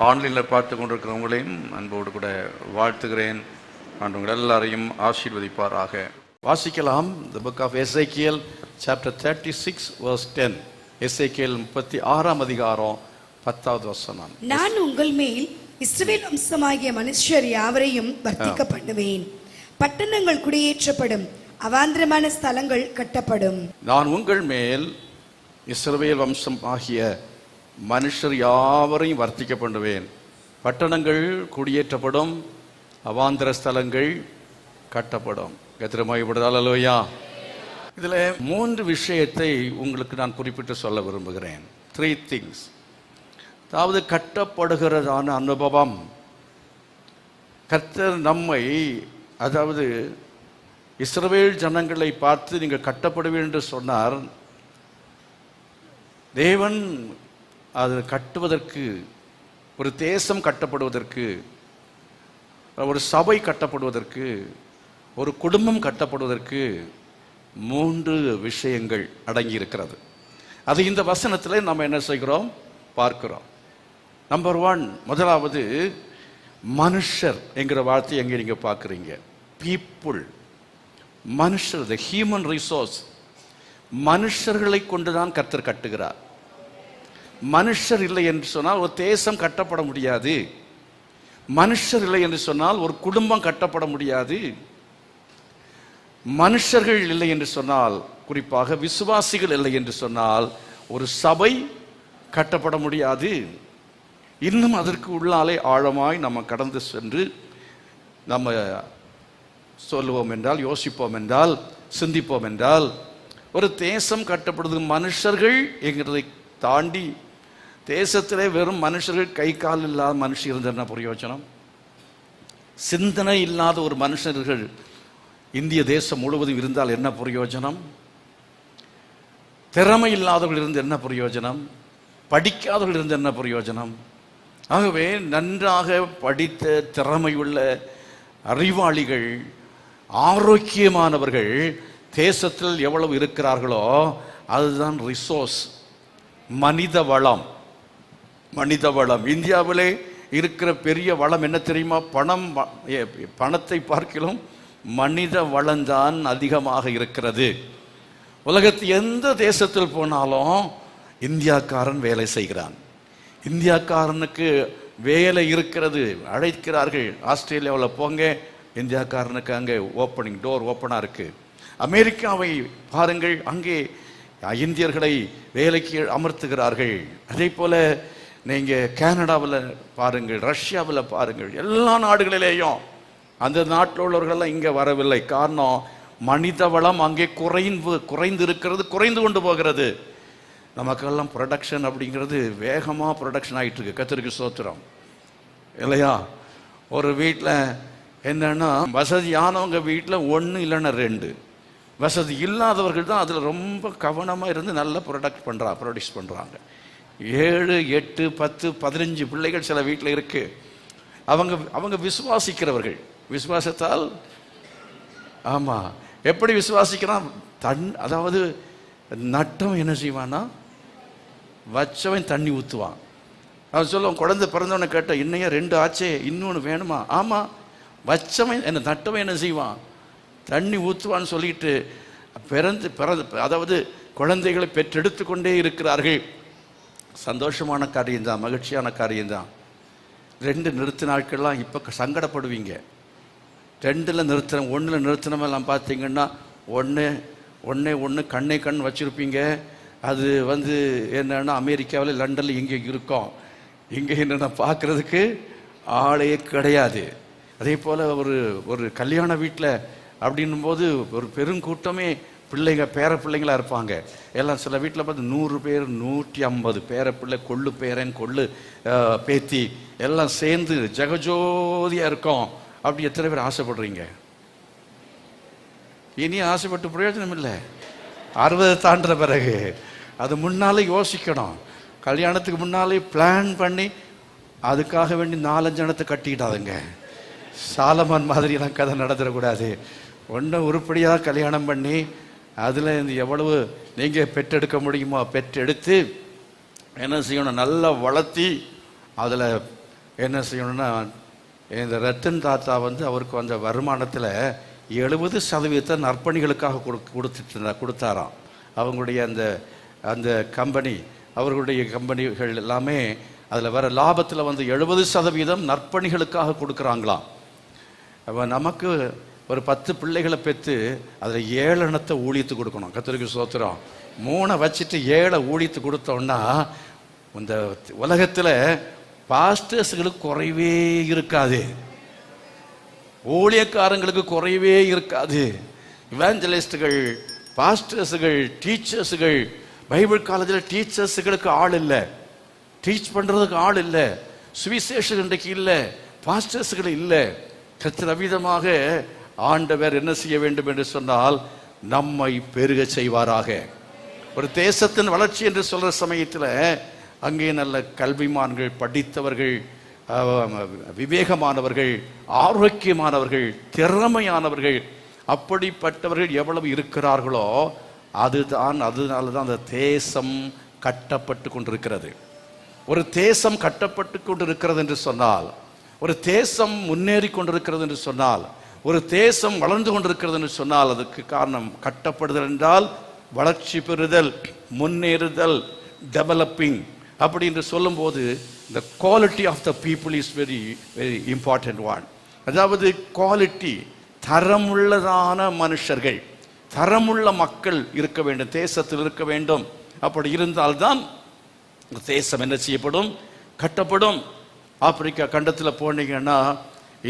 ஆன்லைனில் பார்த்து கொண்டிருக்கிறவங்களையும் அன்போடு கூட வாழ்த்துகிறேன். ஆண்டவர்கள் எல்லாரையும் ஆசீர்வதிப்பாராக. வாசிக்கலாம். The book of Ezekiel chapter 36 verse 10. எசேக்கியேல் 36ஆம் அதிகாரம் 10வது வசனம். நான் உங்கள் மேல் இஸ்ரவேல் வம்சமாகிய மனுஷர் யாவரையும் வர்த்திக்க பண்ணுவேன். பட்டணங்கள் குடியேற்றப்படும், அவாந்திரமான ஸ்தலங்கள் கட்டப்படும். நான் உங்கள் மேல் இஸ்ரவேல் வம்சம் ஆகிய மனுஷர் யாவரையும் வர்த்திக்க பண்ணுவேன். பட்டணங்கள் குடியேற்றப்படும், அவாந்திர ஸ்தலங்கள் கட்டப்படும். கத்திரமாய்படுதா. இதில் 3 விஷயத்தை உங்களுக்கு நான் குறிப்பிட்டு சொல்ல விரும்புகிறேன். 3 things. அதாவது கட்டப்படுகிறதான அனுபவம். கர்த்தர் நம்மை, அதாவது இஸ்ரவேல் ஜனங்களை பார்த்து நீங்கள் கட்டப்படுவீர்கள் என்று சொன்னார். தேவன் அது கட்டுவதற்கு, ஒரு தேசம் கட்டப்படுவதற்கு, ஒரு சபை கட்டப்படுவதற்கு, ஒரு குடும்பம் கட்டப்படுவதற்கு 3 விஷயங்கள் அடங்கி இருக்கிறது. அது இந்த வசனத்தில் நம்ம என்ன செய்கிறோம், பார்க்கிறோம். நம்பர் 1, முதலாவது மனுஷர் என்கிற வார்த்தை எங்கே நீங்க பார்க்குறீங்க. பீப்புள், மனுஷர், த ஹியூமன் ரிசோர்ஸ். மனுஷர்களை கொண்டுதான் கர்த்தர் கட்டுகிறார். மனுஷர் இல்லை என்று சொன்னால் ஒரு தேசம் கட்டப்பட முடியாது. மனுஷர் இல்லை என்று சொன்னால் ஒரு குடும்பம் கட்டப்பட முடியாது. மனுஷர்கள் இல்லை என்று சொன்னால், குறிப்பாக விசுவாசிகள் இல்லை என்று சொன்னால் ஒரு சபை கட்டப்பட முடியாது. இன்னும் அதற்கு உள்ளாலே ஆழமாய் நம்ம கடந்து சென்று நம்ம சொல்லுவோம் என்றால், யோசிப்போம் என்றால், சிந்திப்போம் என்றால், ஒரு தேசம் கட்டப்படுவது மனுஷர்கள் என்கிறதை தாண்டி, தேசத்திலே வெறும் மனுஷர்கள், கை கால் இல்லாத மனுஷர் இருந்த என்ன பிரயோஜனம்? சிந்தனை இல்லாத ஒரு மனுஷர்கள் இந்திய தேசம் முழுவதும் இருந்தால் என்ன பிரயோஜனம்? திறமை இல்லாதவர்கள் இருந்து என்ன பிரயோஜனம்? படிக்காதவர்கள் இருந்து என்ன பிரயோஜனம்? ஆகவே நன்றாக படித்த, திறமையுள்ள, அறிவாளிகள், ஆரோக்கியமானவர்கள் தேசத்தில் எவ்வளவு இருக்கிறார்களோ அதுதான் ரிசோர்ஸ், மனித வளம். மனித வளம் இந்தியாவிலே இருக்கிற பெரிய வளம் என்ன தெரியுமா? பணத்தை பார்க்கிலும் மனித வளம்தான் அதிகமாக இருக்கிறது. உலகத்தில் எந்த தேசத்தில் போனாலும் இந்தியாக்காரன் வேலை செய்கிறான். இந்தியாக்காரனுக்கு வேலை இருக்கிறது, அழைக்கிறார்கள். ஆஸ்திரேலியாவில் போங்க, இந்தியாக்காரனுக்கு அங்கே டோர் ஓப்பனாக இருக்கு. அமெரிக்காவை பாருங்கள், அங்கே இந்தியர்களை வேலைக்கு அமர்த்துகிறார்கள். அதே போல நீங்கள் கனடாவில் பாருங்கள், ரஷ்யாவில் பாருங்கள், எல்லா நாடுகளிலேயும் அந்த நாட்டில் உள்ளவர்கள்லாம் இங்கே வரவில்லை. காரணம், மனித வளம் அங்கே குறைந்து இருக்கிறது, குறைந்து கொண்டு போகிறது. நமக்கெல்லாம் ப்ரொடக்ஷன் அப்படிங்கிறது வேகமாக ப்ரொடக்ஷன் ஆகிட்டு இருக்கு. கர்த்தருக்கு ஸ்தோத்திரம் இல்லையா? ஒரு வீட்டில் என்னன்னா, வசதியானவங்க வீட்டில் 1 இல்லைன்னா 2, வசதி இல்லாதவர்கள் தான் அதில் ரொம்ப கவனமாக இருந்து நல்லா ப்ரொடியூஸ் பண்ணுறாங்க. 7, 8, 10, 15 பிள்ளைகள் சில வீட்டில் இருக்கு. அவங்க விசுவாசிக்கிறவர்கள். விசுவாசத்தால், ஆமாம், எப்படி விசுவாசிக்கிறான்? அதாவது நட்டம் என்ன செய்வான்னா, வச்சவன் தண்ணி ஊற்றுவான். அவன் சொல்லுவான், குழந்தை பிறந்தவனை கேட்ட, இன்னையா 2 ஆச்சே, இன்னொன்று வேணுமா? ஆமாம், வச்சவன் என்ன, நட்டவன் என்ன செய்வான்? தண்ணி ஊற்றுவான்னு சொல்லிட்டு அதாவது குழந்தைகளை பெற்றெடுத்து கொண்டே இருக்கிறார்கள். சந்தோஷமான காரியம்தான், மகிழ்ச்சியான காரியம்தான். 2 நிறுத்தின நாட்கள்லாம் இப்போ சங்கடப்படுவீங்க. 2ல் நிறுத்தின, 1ல் நிறுத்தினமெல்லாம் பார்த்தீங்கன்னா ஒன்று கண் வச்சுருப்பீங்க. அது என்னன்னா அமெரிக்காவில், லண்டனில் இங்கே இருக்கும். இங்கே என்னென்னா பார்க்குறதுக்கு ஆளே கிடையாது. அதே போல் ஒரு கல்யாண வீட்டில் அப்படின்னும் போது ஒரு பெருங்கூட்டமே பேர பிள்ளைங்களாக இருப்பாங்க. எல்லாம் சில வீட்டில் பார்த்து 100 பேர், 150 பேர பிள்ளை, கொள்ளு பேரன், கொள்ளு பேத்தி எல்லாம் சேர்ந்து ஜெகஜோதியாக இருக்கும். அப்படி எத்தனை பேர் ஆசைப்படுறீங்க? இனி ஆசைப்பட்டு பிரயோஜனம் இல்லை. 60 தாண்டுற பிறகு அது முன்னாலே யோசிக்கணும். கல்யாணத்துக்கு முன்னாலே பிளான் பண்ணி அதுக்காக வேண்டி 4-5 ஜனத்தை கட்டிக்கிட்டாதுங்க. சாலமான் மாதிரியெல்லாம் கதை நடந்துடக்கூடாது. ஒன்றும் உருப்படியாக கல்யாணம் பண்ணி அதில் எவ்வளவு நீங்கள் பெற்றெடுக்க முடியுமோ பெற்றெடுத்து என்ன செய்யணும், நல்லா வளர்த்தி அதில் என்ன செய்யணும்னா, இந்த ரத்தன் தாத்தா வந்து அவருக்கு வந்த வருமானத்தில் 70% நற்பணிகளுக்காக கொடுத்தாராம். அவங்களுடைய அந்த அந்த கம்பெனி, அவர்களுடைய கம்பெனிகள் எல்லாமே அதில் வர லாபத்தில் வந்து 70% நற்பணிகளுக்காக கொடுக்குறாங்களாம். அப்போ நமக்கு ஒரு 10 பிள்ளைகளை பெற்று அதில் 7 எண்ணத்தை ஊழியத்து கொடுக்கணும். கர்த்தருக்கு ஸ்தோத்திரம். 3 வச்சுட்டு 7 ஊழியத்து கொடுத்தோன்னா இந்த உலகத்தில் பாஸ்டர்ஸுகளுக்கு குறைவே இருக்காது, ஊழியக்காரங்களுக்கு குறைவே இருக்காது. இவாஞ்சலிஸ்டுகள், பாஸ்டர்ஸுகள், டீச்சர்ஸுகள், பைபிள் காலேஜில் டீச்சர்ஸுகளுக்கு ஆள் இல்லை, டீச் பண்ணுறதுக்கு ஆள் இல்லை, சுவிசேஷம் இன்றைக்கு இல்லை, பாஸ்டர்ஸுகள் இல்லை. கர்த்தர் அவ்விதமாக ஆண்டவர் என்ன செய்ய வேண்டும் என்று சொன்னால் நம்மை பெருக செய்வாராக. ஒரு தேசத்தின் வளர்ச்சி என்று சொல்கிற சமயத்தில் அங்கே நல்ல கல்விமான்கள், படித்தவர்கள், விவேகமானவர்கள், ஆரோக்கியமானவர்கள், திறமையானவர்கள், அப்படிப்பட்டவர்கள் எவ்வளவு இருக்கிறார்களோ அதனால தான் அந்த தேசம் கட்டப்பட்டு கொண்டிருக்கிறது. ஒரு தேசம் கட்டப்பட்டு கொண்டிருக்கிறது என்று சொன்னால், ஒரு தேசம் முன்னேறி கொண்டிருக்கிறது என்று சொன்னால், ஒரு தேசம் வளர்ந்து கொண்டிருக்கிறது என்று சொன்னால் அதுக்கு காரணம் கட்டப்படுதல் என்றால் வளர்ச்சி பெறுதல், முன்னேறுதல், டெவலப்பிங். அப்படி என்று சொல்லும்போது the quality of the people is very very important one. அதாவது குவாலிட்டி, தரமுள்ளதான மனுஷர்கள், தரமுள்ள மக்கள் இருக்க வேண்டும், தேசத்தில் இருக்க வேண்டும். அப்படி இருந்தால்தான் தேசம் என்ன செய்யப்படும், கட்டப்படும். ஆப்பிரிக்கா கண்டத்தில் போனீங்கன்னா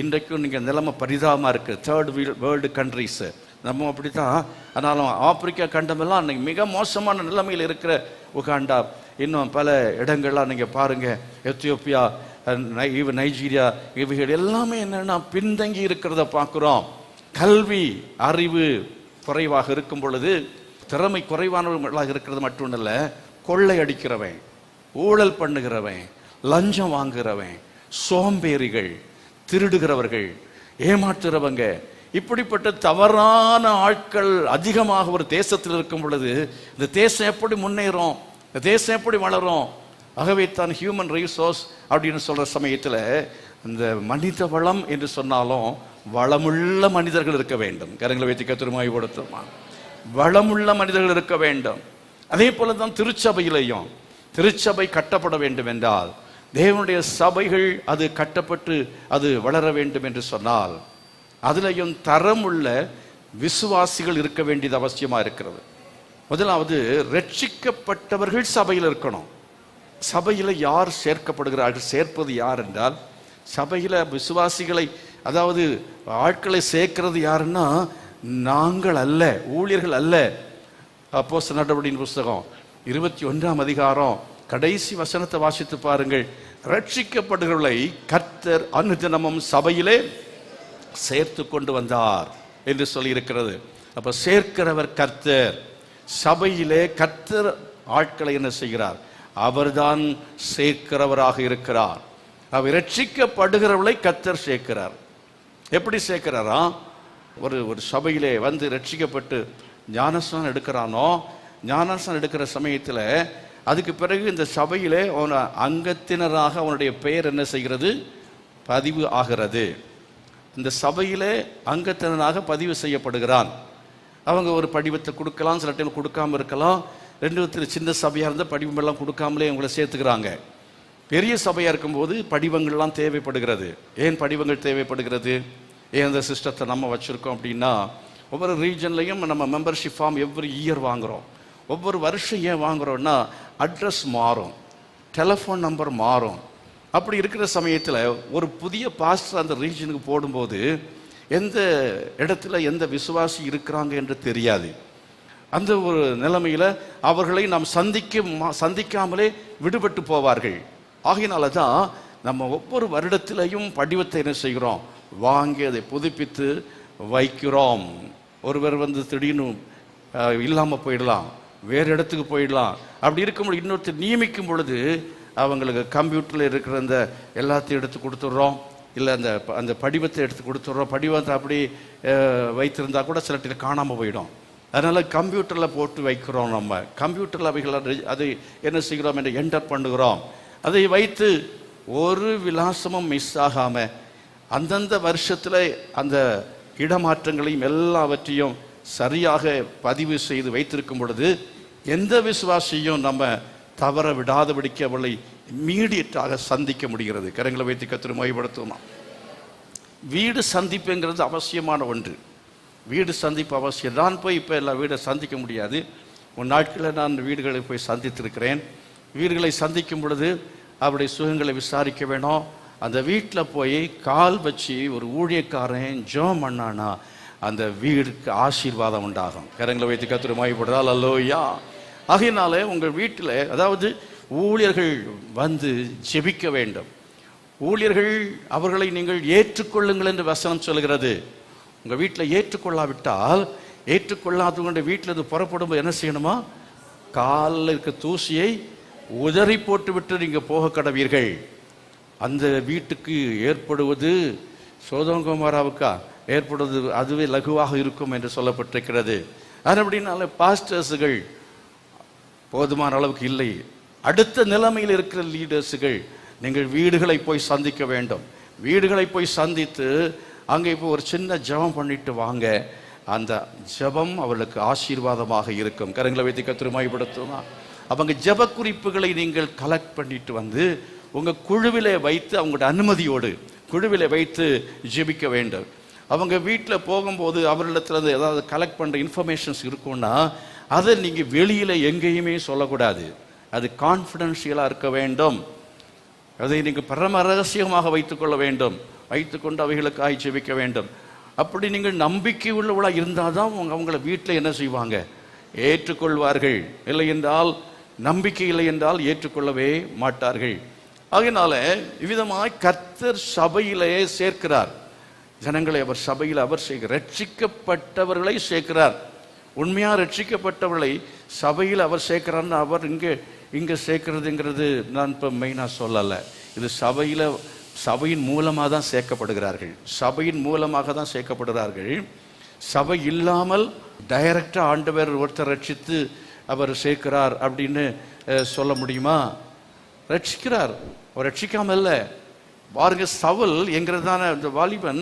இன்றைக்கும் நீங்கள் நிலைமை பரிதாபமாக இருக்குது. தேர்ட் வேர்ல்டு கண்ட்ரிஸு நம்ம அப்படி தான். ஆனாலும் ஆப்பிரிக்கா கண்டமெல்லாம் அன்றைக்கி மிக மோசமான நிலைமையில் இருக்கிற உகாண்டா, இன்னும் பல இடங்கள்லாம் நீங்கள் பாருங்கள், எத்தியோப்பியா, நைஜீரியா, இவைகள் எல்லாமே என்னென்னா பின்தங்கி இருக்கிறத பார்க்குறோம். கல்வி அறிவு குறைவாக இருக்கும் பொழுது, திறமை குறைவானவர்களாக இருக்கிறது மட்டும் இல்லை, கொள்ளை அடிக்கிறவன், ஊழல் பண்ணுகிறவன், லஞ்சம் வாங்குகிறவன், சோம்பேறிகள், திருடுகிறவர்கள், ஏமாற்றுறவங்க, இப்படிப்பட்ட தவறான ஆட்கள் அதிகமாக ஒரு தேசத்தில் இருக்கும் பொழுது இந்த தேசம் எப்படி முன்னேறும், இந்த தேசம் எப்படி வளரும்? ஆகவே தான் ஹியூமன் ரிசோர்ஸ் அப்படின்னு சொல்கிற சமயத்தில் இந்த மனித வளம் என்று சொன்னாலும் வளமுள்ள மனிதர்கள் இருக்க வேண்டும். கரங்களை வைத்து கத்திரமாய் கொடுத்தோமா, வளமுள்ள மனிதர்கள் இருக்க வேண்டும். அதே போல தான் திருச்சபையிலையும், திருச்சபை கட்டப்பட வேண்டும் என்றால், தேவனுடைய சபைகள் அது கட்டப்பட்டு அது வளர வேண்டும் என்று சொன்னால் அதுலேயும் தரமுள்ள விசுவாசிகள் இருக்க வேண்டியது அவசியமாக இருக்கிறது. முதலாவது ரட்சிக்கப்பட்டவர்கள் சபையில் இருக்கணும். சபையில் யார் சேர்க்கப்படுகிறார்கள், சேர்ப்பது யார் என்றால், சபையில் விசுவாசிகளை, அதாவது ஆட்களை சேர்க்கிறது யாருன்னா நாங்கள் அல்ல, ஊழியர்கள் அல்ல. அப்போஸ்தலர் நடவடிக்கையின் புஸ்தகம் 21ஆம் அதிகாரம் கடைசி வசனத்தை வாசித்து பாருங்கள். ரட்சிக்கப்படுகிறவர்களை கர்த்தர் அனுதினமும் சபையிலே சேர்த்து கொண்டு வந்தார் என்று சொல்லி இருக்கிறது. அப்ப சேர்க்கிறவர் கர்த்தர். சபையிலே கர்த்தர் ஆட்களை என்ன செய்கிறார், அவர்தான் சேர்க்கிறவராக இருக்கிறார். அவர் ரட்சிக்கப்படுகிறவர்களை கர்த்தர் சேர்க்கிறார். எப்படி சேர்க்கிறாரா? ஒரு சபையிலே வந்து ரட்சிக்கப்பட்டு ஞானஸ்நானம் எடுக்கிறானோ, ஞானஸ்நானம் எடுக்கிற சமயத்தில் அதுக்கு பிறகு இந்த சபையிலே அவன் அங்கத்தினராக அவனுடைய பெயர் என்ன செய்கிறது, பதிவு ஆகிறது. இந்த சபையிலே அங்கத்தினராக பதிவு செய்யப்படுகிறான். அவங்க ஒரு படிவத்தை கொடுக்கலாம், சில டைம் கொடுக்காம இருக்கலாம். 2 விதத்தில் சின்ன சபையாக இருந்தால் படிவமெல்லாம் கொடுக்காமலே அவங்கள சேர்த்துக்கிறாங்க. பெரிய சபையாக இருக்கும்போது படிவங்கள்லாம் தேவைப்படுகிறது. ஏன் படிவங்கள் தேவைப்படுகிறது? ஏன் அந்த சிஸ்டத்தை நம்ம வச்சுருக்கோம் அப்படின்னா, ஒவ்வொரு ரீஜன்லையும் நம்ம மெம்பர்ஷிப் ஃபார்ம் எவ்ரி இயர் வாங்குகிறோம். ஒவ்வொரு வருஷம் ஏன் வாங்குகிறோன்னா, அட்ரஸ் மாறும், டெலிஃபோன் நம்பர் மாறும். அப்படி இருக்கிற சமயத்தில் ஒரு புதிய பாஸ்டர் அந்த ரீஜனுக்கு போடும்போது எந்த இடத்துல எந்த விசுவாசி இருக்கிறாங்க என்று தெரியாது. அந்த ஒரு நிலைமையில் அவர்களை நாம் சந்திக்காமலே விடுபட்டு போவார்கள். ஆகையினால தான் நம்ம ஒவ்வொரு வருடத்திலையும் படிவத்தை என்ன செய்கிறோம், வாங்கி அதை புதுப்பித்து வைக்கிறோம். ஒருவர் வந்து திடீர்னு இல்லாமல் போயிடலாம், வேறு இடத்துக்கு போயிடலாம். அப்படி இருக்கும்போது இன்னொருத்தர் நியமிக்கும் பொழுது அவங்களுக்கு கம்ப்யூட்டரில் இருக்கிற அந்த எல்லாத்தையும் எடுத்து கொடுத்துட்றோம், இல்லை அந்த படிவத்தை எடுத்து கொடுத்துட்றோம். படிவத்தை அப்படி வைத்திருந்தா கூட சில இடத்துல காணாமல் போயிடும். அதனால் கம்ப்யூட்டரில் போட்டு வைக்கிறோம். நம்ம கம்ப்யூட்டரில் அவைகள் அதை என்ன செய்கிறோம் என்று என்டர் பண்ணுகிறோம். அதை வைத்து ஒரு விலாசமும் மிஸ் ஆகாம அந்தந்த வருஷத்துல அந்த இடமாற்றங்களையும் எல்லாவற்றையும் சரியாக பதிவு செய்து வைத்திருக்கும் பொழுது எந்த விசுவாசியும் நம்ம தவற விடாதபடிக்கு அவளை இம்மீடியட்டாக சந்திக்க முடிகிறது. கரங்களை வைத்து கர்த்தரை மகிமைப்படுத்துவோமா. வீடு சந்திப்புங்கிறது அவசியமான ஒன்று. வீடு சந்திப்பு அவசியம். நான் போய் இப்போ எல்லா வீடை சந்திக்க முடியாது. ஒரு நாட்களில் நான் வீடுகளை போய் சந்தித்திருக்கிறேன். வீடுகளை சந்திக்கும் பொழுது அவருடைய சுகங்களை விசாரிக்க வேணும். அந்த வீட்டில் போய் கால் வச்சு ஒரு ஊழியக்காரன் ஜெபம் பண்ணானா அந்த வீடுக்கு ஆசீர்வாதம் உண்டாகும். கரங்களை வைத்து கர்த்தரை மகிமைப்படுத்தால் அல்லேலூயா. ஆகையினாலே உங்கள் வீட்டில் அதாவது ஊழியர்கள் வந்து ஜெபிக்க வேண்டும். ஊழியர்கள் அவர்களை நீங்கள் ஏற்றுக்கொள்ளுங்கள் என்று வசனம் சொல்கிறது. உங்கள் வீட்டில் ஏற்றுக்கொள்ளாவிட்டால் ஏற்றுக்கொள்ளாதவங்களுடைய வீட்டில் இது புறப்படும் என்ன செய்யணுமா? காலில் இருக்க தூசியை உதறி போட்டு விட்டு நீங்கள் போக கடவீர்கள். அந்த வீட்டுக்கு ஏற்படுவது சோதோம் கொமோராவுக்கா ஏற்படுவது அதுவே லகுவாக இருக்கும் என்று சொல்லப்பட்டிருக்கிறது. அப்படினால பாஸ்டர்ஸுகள் போதுமான அளவுக்கு இல்லை. அடுத்த நிலைமையில் இருக்கிற லீடர்ஸுகள் நீங்கள் வீடுகளை போய் சந்திக்க வேண்டும். வீடுகளை போய் சந்தித்து அங்கே இப்போ ஒரு சின்ன ஜெபம் பண்ணிட்டு வாங்க. அந்த ஜெபம் அவர்களுக்கு ஆசீர்வாதமாக இருக்கும். கரங்களை வைத்து கர்த்தரை மகிமைப்படுத்துமா. அவங்க ஜெப குறிப்புகளை நீங்கள் கலெக்ட் பண்ணிட்டு வந்து உங்கள் குழுவிலே வைத்து அவங்களோட அனுமதியோடு குழுவிலே வைத்து ஜெபிக்க வேண்டும். அவங்க வீட்டில் போகும்போது அவர்களிடத்துல ஏதாவது கலெக்ட் பண்ணுற இன்ஃபர்மேஷன்ஸ் இருக்குன்னா அதை நீங்கள் வெளியில் எங்கேயுமே சொல்லக்கூடாது. அது கான்ஃபிடென்ஷியலாக இருக்க வேண்டும். அதை நீங்கள் பரம ரகசியமாக வைத்துக்கொள்ள வேண்டும். வைத்துக்கொண்டு அவைகளுக்காக ஜெபிக்க வேண்டும். அப்படி நீங்கள் நம்பிக்கை உள்ளவளாக இருந்தால் தான் அவங்கள வீட்டில் என்ன செய்வாங்க? ஏற்றுக்கொள்வார்கள். இல்லை என்றால் நம்பிக்கை இல்லை என்றால் ஏற்றுக்கொள்ளவே மாட்டார்கள். ஆகையினால இவ்விதமாய் கர்த்தர் சபையிலே சேர்க்கிறார். ஜனங்களை அவர் சபையில் அவர் ரட்சிக்கப்பட்டவர்களை சேர்க்கிறார். உண்மையாக ரட்சிக்கப்பட்டவர்களை சபையில் அவர் சேர்க்கிறார்னு அவர் இங்கே சேர்க்கிறதுங்கிறது நான் இப்போ மெயினாக சொல்லலை. இது சபையின் மூலமாக தான் சேர்க்கப்படுகிறார்கள். சபையின் மூலமாக தான் சேர்க்கப்படுகிறார்கள். சபை இல்லாமல் டைரக்டாக ஆண்டவர் ஒருத்தர் ரட்சித்து அவர் சேர்க்கிறார் அப்படின்னு சொல்ல முடியுமா? ரட்சிக்கிறார். அவர் ரட்சிக்காமல் இல்லை. பாருங்க, சவுல் என்கிறதான அந்த வாலிபன்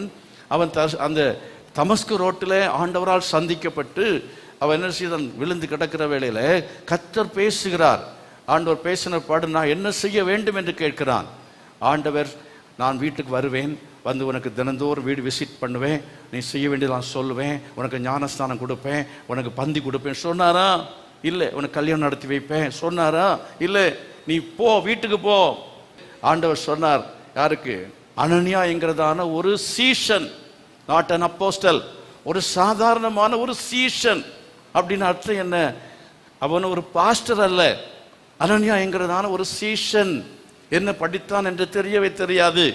அவன் அந்த தமஸ்கு ரோட்டில் ஆண்டவரால் சந்திக்கப்பட்டு அவன் என்ன செய்தான்? விழுந்து கிடக்கிற வேளையில் கர்த்தர் பேசுகிறார். ஆண்டவர் பேசின பாடு நான் என்ன செய்ய வேண்டும் என்று கேட்கிறான். ஆண்டவர் நான் வீட்டுக்கு வருவேன், வந்து உனக்கு தினந்தோறும் வீடு விசிட் பண்ணுவேன், நீ செய்ய வேண்டியது நான் சொல்லுவேன், உனக்கு ஞானஸ்தானம் கொடுப்பேன், உனக்கு பந்தி கொடுப்பேன் சொன்னாரா? இல்லை. உனக்கு கல்யாணம் நடத்தி வைப்பேன் சொன்னாரா? இல்லை. நீ போ, வீட்டுக்கு போ. ஆண்டவர் சொன்னார். யாருக்கு? அனனியா என்கிறதான ஒரு சீஷன், நாட் அன் அப்போஸ்டல், ஒரு சாதாரணமான ஒரு சீஷன். அப்படின்னு அர்த்தம் என்ன? அவன் ஒரு பாஸ்டர் அல்ல. அனனியா என்கிறதான ஒரு சீஷன். என்ன படித்தான் என்று தெரியவே தெரியாது.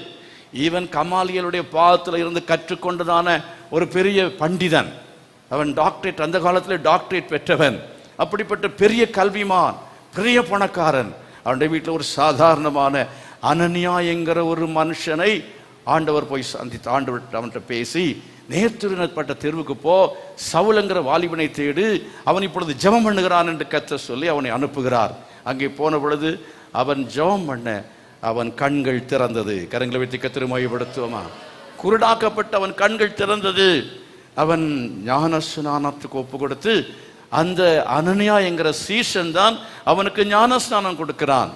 ஈவன் கமாலியலுடைய பாதத்தில் இருந்து கற்றுக்கொண்டதான ஒரு பெரிய பண்டிதன். அவன் டாக்டரேட், அந்த காலத்தில் டாக்டரேட் பெற்றவன். அப்படிப்பட்ட பெரிய கல்விமான், பெரிய பணக்காரன். அவனுடைய வீட்டில் ஒரு சாதாரணமான அனனியா என்கிற ஒரு மனுஷனை ஆண்டவர் போய் சந்தித்து ஆண்டவர் அவன்கிட்ட பேசி நேர்த்திருப்பட்ட தெருவுக்கு போ, சவுலங்கிற வாலிபனை தேடு, அவன் இப்பொழுது ஜெபம் பண்ணுகிறான் என்று கர்த்தர் சொல்லி அவனை அனுப்புகிறார். அங்கே போன பொழுது அவன் ஜெபம் பண்ண அவன் கண்கள் திறந்தது. கரங்களை வைத்து கர்த்தரை மகிமைப்படுத்துவோமா. குருடாக்கப்பட்ட அவன் கண்கள் திறந்தது. அவன் ஞான ஸ்நானத்துக்கு ஒப்பு கொடுத்து அந்த அனனியா என்கிற சீஷன் தான் அவனுக்கு ஞான ஸ்நானம் கொடுக்கிறான்.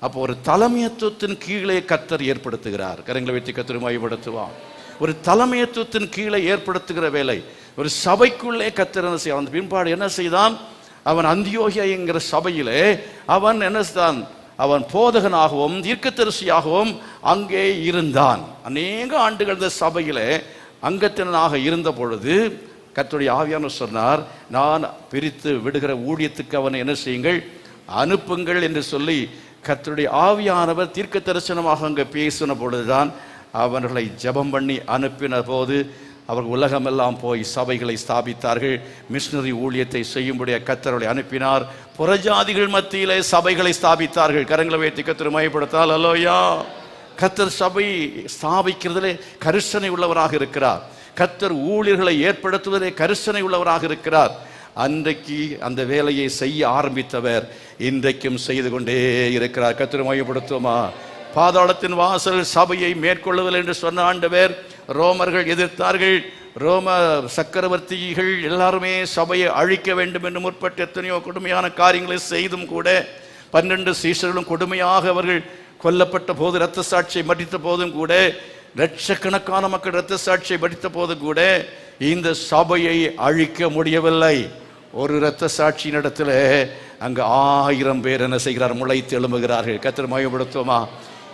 அப்போ ஒரு தலைமையத்துவத்தின் கீழே கர்த்தர் ஏற்படுத்துகிறார். கரங்களை வைத்து கர்த்தரை மகிமைப்படுத்துவான். ஒரு தலைமையத்துவத்தின் கீழே ஏற்படுத்துகிற வேலை. ஒரு சபைக்குள்ளே கர்த்தர் என்ன செய்ய, அந்த பின்பாடு என்ன செய்தான்? அவன் அந்தியோகியா என்கிற சபையிலே அவன் என்ன செய்தான்? அவன் போதகனாகவும் தீர்க்கதரிசியாகவும் அங்கே இருந்தான். அநேக ஆண்டுகள் இந்த சபையிலே அங்கத்தினனாக இருந்த பொழுது கர்த்தருடைய ஆவியானவர் சொன்னார், நான் பிரித்து விடுகிற ஊழியத்துக்கு அவனை என்ன செய்யுங்கள்? அனுப்புங்கள் என்று சொல்லி கர்த்தருடைய ஆவியானவர் தீர்க்க தரிசனமாக அங்கே பேசின பொழுதுதான் அவர்களை ஜெபம் பண்ணி அனுப்பின போது அவர்கள் உலகமெல்லாம் போய் சபைகளை ஸ்தாபித்தார்கள். மிஷனரி ஊழியத்தை செய்யும்படியாக கர்த்தரை அனுப்பினார். புறஜாதிகள் மத்தியிலே சபைகளை ஸ்தாபித்தார்கள். கரங்களை வைத்து கர்த்தரை மகிமைப்படுத்தால் அல்லேலூயா. கர்த்தர் சபை ஸ்தாபிக்கிறதிலே கரிசனை உள்ளவராக இருக்கிறார். கர்த்தர் ஊழியர்களை ஏற்படுத்துவதிலே கரிசனை உள்ளவராக இருக்கிறார். அன்றைக்கு அந்த வேலையை செய்ய ஆரம்பித்தவர் இன்றைக்கும் செய்து கொண்டே இருக்கிறார். கர்த்தரை மகிமைப்படுத்துவோமா. பாதாளத்தின் வாசல் சபையை மேற்கொள்ளுதல் என்று சொன்ன ஆண்டவர் ரோமர்கள் எதிர்த்தார்கள். ரோம சக்கரவர்த்திகள் எல்லாருமே சபையை அழிக்க வேண்டும் என்று முற்பட்டு எத்தனையோ கொடுமையான காரியங்களை செய்தும் கூட 12 சீஷர்களும் கொடுமையாக அவர்கள் கொல்லப்பட்ட போது, இரத்த சாட்சியை மடித்த போதும் கூட, லட்சக்கணக்கான மக்கள் இரத்த சாட்சியை மடித்த போதும் கூட இந்த சபையை அழிக்க முடியவில்லை. ஒரு இரத்த சாட்சியின் இடத்துல அங்கு 1000 பேர் என்ன செய்கிறார்? முளைத்து எழும்புகிறார்கள். கர்த்தர் மகிமைப்படுத்துவோமா?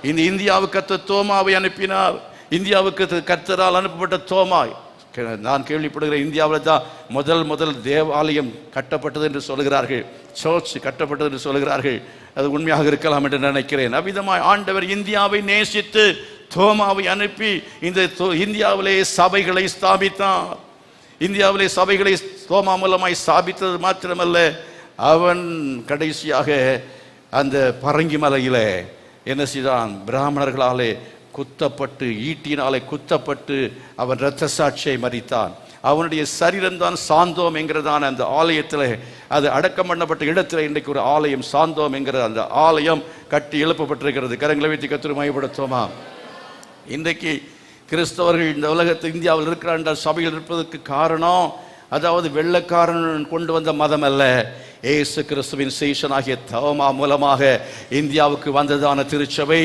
இந்த இந்தியாவுக்கு கர்த்தர் தோமாவை அனுப்பினார். இந்தியாவுக்கு கர்த்தரால் அனுப்பப்பட்ட தோமா, நான் கேள்விப்படுகிற இந்தியாவில் தான் முதல் தேவாலயம் கட்டப்பட்டது என்று சொல்கிறார்கள், சர்ச் கட்டப்பட்டது என்று சொல்கிறார்கள். அது உண்மையாக இருக்கலாம் என்று நினைக்கிறேன். அவ்விதமாய் ஆண்டவர் இந்தியாவை நேசித்து தோமாவை அனுப்பி இந்த இந்தியாவிலே சபைகளை ஸ்தாபித்தார். இந்தியாவிலே சபைகளை தோமா மூலமாய் ஸ்தாபித்தது மாத்திரமல்ல, அவன் கடைசியாக அந்த பரங்கி மலையிலே என்ன செய்தான்? பிராமணர்களாலே குத்தப்பட்டு, ஈட்டினாலே குத்தப்பட்டு அவன் இரத்த சாட்சியை மரித்தான். அவனுடைய சரீரம் தான் சாந்தோம் என்கிறதான அந்த ஆலயத்தில், அது அடக்கம் பண்ணப்பட்ட இடத்துல இன்றைக்கு ஒரு ஆலயம், சாந்தோம் என்கிற அந்த ஆலயம் கட்டி எழுப்பப்பட்டிருக்கிறது. கரங்களை வைத்து கர்த்தரை மகிமைப்படுத்துவோமா? இன்றைக்கு கிறிஸ்தவர்கள் இந்த உலகத்தில் இந்தியாவில் இருக்கிறார் என்ற சபையில் இருப்பதற்கு காரணம், அதாவது வெள்ளைக்காரன் கொண்டு வந்த மதம் அல்ல, இயேசு கிறிஸ்துவின் சீஷனாகிய தோமா மூலமாக இந்தியாவுக்கு வந்ததான திருச்சபை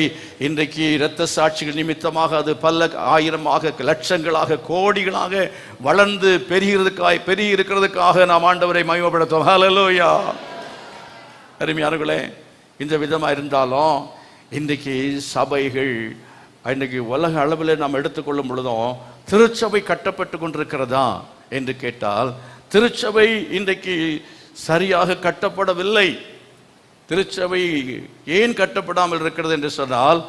இன்றைக்கு இரத்த சாட்சிகள் நிமித்தமாக அது பல ஆயிரமாக, லட்சங்களாக, கோடிகளாக வளர்ந்து பெருகி இருக்கிறதுக்காக நாம் ஆண்டவரை மகிமைப்படுத்துவோம். ஹல்லேலூயா. அருமையானவர்களே, இந்த விதமாக இருந்தாலும் இன்றைக்கு சபைகள் இன்றைக்கு உலக அளவில் நாம் எடுத்துக்கொள்ளும் பொழுதும் திருச்சபை கட்டப்பட்டு கொண்டிருக்கிறதா என்று கேட்டால், திருச்சபை இன்றைக்கு சரியாக கட்டப்படவில்லை. திருச்சபை ஏன் கட்டப்படாமல் இருக்கிறது என்று சொன்னால்,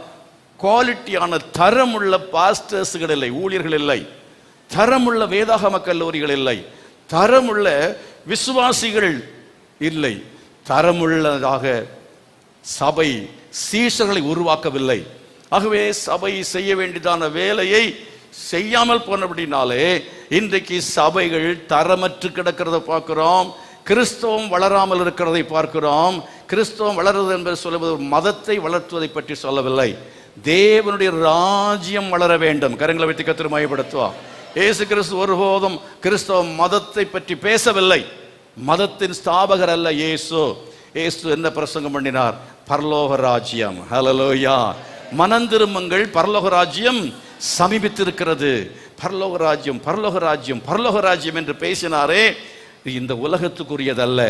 குவாலிட்டியான தரமுள்ள பாஸ்டர்ஸ்கள் இல்லை, ஊழியர்கள் இல்லை, தரமுள்ள வேதாகம கல்லூரிகள் இல்லை, தரமுள்ள விசுவாசிகள் இல்லை, தரமுள்ளதாக சபை சீஷர்களை உருவாக்கவில்லை. ஆகவே சபை செய்ய வேண்டியதான வேலையை செய்யாமல் போனபடினாலே இன்றைக்கு சபைகள் தரமற்று கிடக்கிறத பார்க்கிறோம். கிறிஸ்தவம் வளராமல் இருக்கிறதை பார்க்கிறோம். கிறிஸ்தவம் வளருவது என்பது சொல்லுவது மதத்தை வளர்த்துவதை பற்றி சொல்லவில்லை, தேவனுடைய ராஜ்யம் வளர வேண்டும். கரங்களை வைத்து கர்த்தரை மகிமைப்படுத்துவோம். இயேசு கிறிஸ்து ஒருபோதும் கிறிஸ்தவ மதத்தை பற்றி பேசவில்லை. மதத்தின் ஸ்தாபகர் அல்ல இயேசு. இயேசு என்ன பிரசங்கம் பண்ணினார்? பரலோக ராஜ்யம். ஹல்லேலூயா. மனந்திரும்புங்கள், பரலோக ராஜ்யம் சமீபித்திருக்கிறது. பரலோக ராஜ்யம், பரலோக ராஜ்யம், பரலோக ராஜ்யம் என்று பேசினாரே, இந்த உலகத்துக்குரியதல்ல,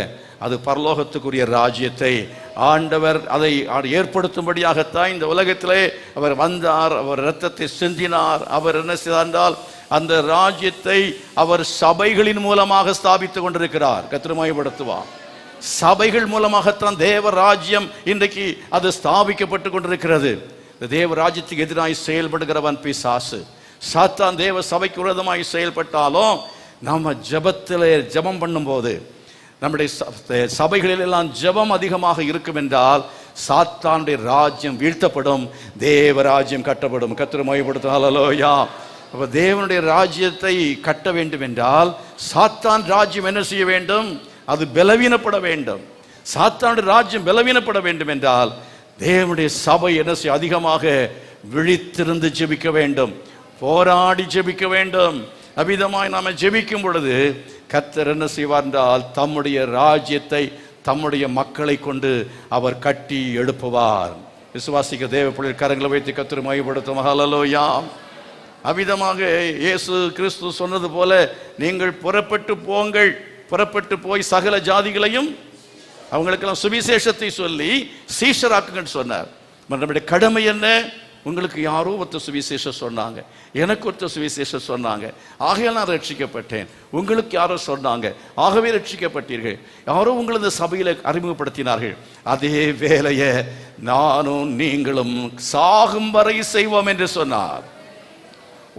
அது பரலோகத்துக்குரிய ராஜ்யத்தை ஆண்டவர் அதை ஏற்படுத்தும்படியாகத்தான் இந்த உலகத்திலே அவர் வந்தார். அவர் இரத்தத்தை சிந்தினார். அவர் என்ன செய்தால் அந்த ராஜ்யத்தை அவர் சபைகளின் மூலமாக ஸ்தாபித்துக் கொண்டிருக்கிறார். கர்த்தரை மகிமைப்படுத்துவார். சபைகள் மூலமாகத்தான் தேவ ராஜ்யம் இன்றைக்கு அது ஸ்தாபிக்கப்பட்டு கொண்டிருக்கிறது. தேவ ராஜ்யத்துக்கு எதிராக செயல்படுகிறவன் பிசாசு. சாத்தான் தேவ சபைக்கு விரோதமாய் செயல்பட்டாலும் நம்ம ஜெபம் பண்ணும்போது, நம்முடைய சபைகளில் எல்லாம் ஜெபம் அதிகமாக இருக்கும் என்றால் சாத்தானுடைய ராஜ்யம் வீழ்த்தப்படும், தேவ ராஜ்யம் கட்டப்படும். கர்த்தரை மகிமைப்படுத்தும். ஹல்லேலூயா. அப்ப தேவனுடைய ராஜ்யத்தை கட்ட வேண்டும் என்றால் சாத்தான் ராஜ்யம் என்ன செய்ய வேண்டும்? அது பலவீனப்பட வேண்டும். சாத்தானுடைய ராஜ்யம் பலவீனப்பட வேண்டும் என்றால் தேவனுடைய சபை என்ன செய்ய? அதிகமாக விழித்திருந்து ஜெபிக்க வேண்டும், போராடி ஜெபிக்க வேண்டும். அவ்விதமாய் நாம ஜெபிக்கும் பொழுது கர்த்தர் என்ன செய்வார் என்றால் தம்முடைய ராஜ்யத்தை தம்முடைய மக்களை கொண்டு அவர் கட்டி எழுப்புவார். விசுவாசிக்க தேவ பிள்ளைகள் கரங்களை வைத்து கர்த்தரை மகிமைப்படுத்தும். ஹல்லேலூயா. அவ்விதமாக இயேசு கிறிஸ்து சொன்னது போல, நீங்கள் புறப்பட்டு போங்கள், புறப்பட்டு போய் சகல ஜாதிகளையும் அவங்களுக்கெல்லாம் சுவிசேஷத்தை சொல்லி சீஷராக்குங்கன்னு சொன்னார். நம்முடைய கடமை என்ன? உங்களுக்கு யாரோ ஒருத்தர் சுவிசேஷம் சொன்னாங்க, எனக்கு ஒருத்தர் சுவிசேஷம் சொன்னாங்க, ஆகையால் நான் ரட்சிக்கப்பட்டேன். உங்களுக்கு யாரோ சொன்னாங்க, ஆகவே ரட்சிக்கப்பட்டீர்கள். யாரோ உங்களை இந்த சபையில் அறிமுகப்படுத்தினார்கள். அதே வேலையை நானும் நீங்களும் சாகும் வரை செய்வோம் என்று சொன்னார்.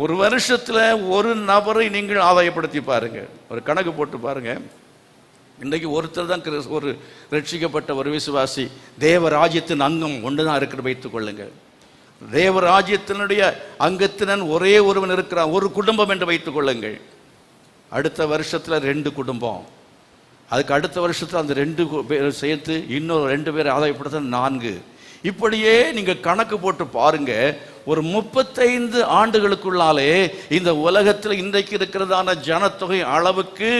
ஒரு வருஷத்தில் ஒரு நபரை நீங்கள் ஆதாயப்படுத்தி பாருங்க, ஒரு கணக்கு போட்டு பாருங்க. இன்றைக்கு ஒருத்தர் தான் ஒரு ரட்சிக்கப்பட்ட ஒரு விசுவாசி. தேவ ராஜ்யத்தின் அங்கம் ஒன்று தான் இருக்கிற வைத்துக் கொள்ளுங்கள். தேவ ராஜ்யத்தினுடைய அங்கத்தினன் ஒரே ஒருவன் இருக்கிறான், ஒரு குடும்பம் என்று வைத்துக் கொள்ளுங்கள். அடுத்த வருஷத்துல 2 குடும்பம், அதுக்கு அடுத்த வருஷத்துல அந்த 2 பேர் சேர்த்து இன்னொரு 2 பேரை ஆதாயப்படுத்த 4, இப்படியே நீங்க கணக்கு போட்டு பாருங்க, ஒரு 35 ஆண்டுகளுக்குள்ளாலே இந்த உலகத்தில் இன்றைக்கு இருக்கிறதான ஜனத்தொகை அளவுக்கு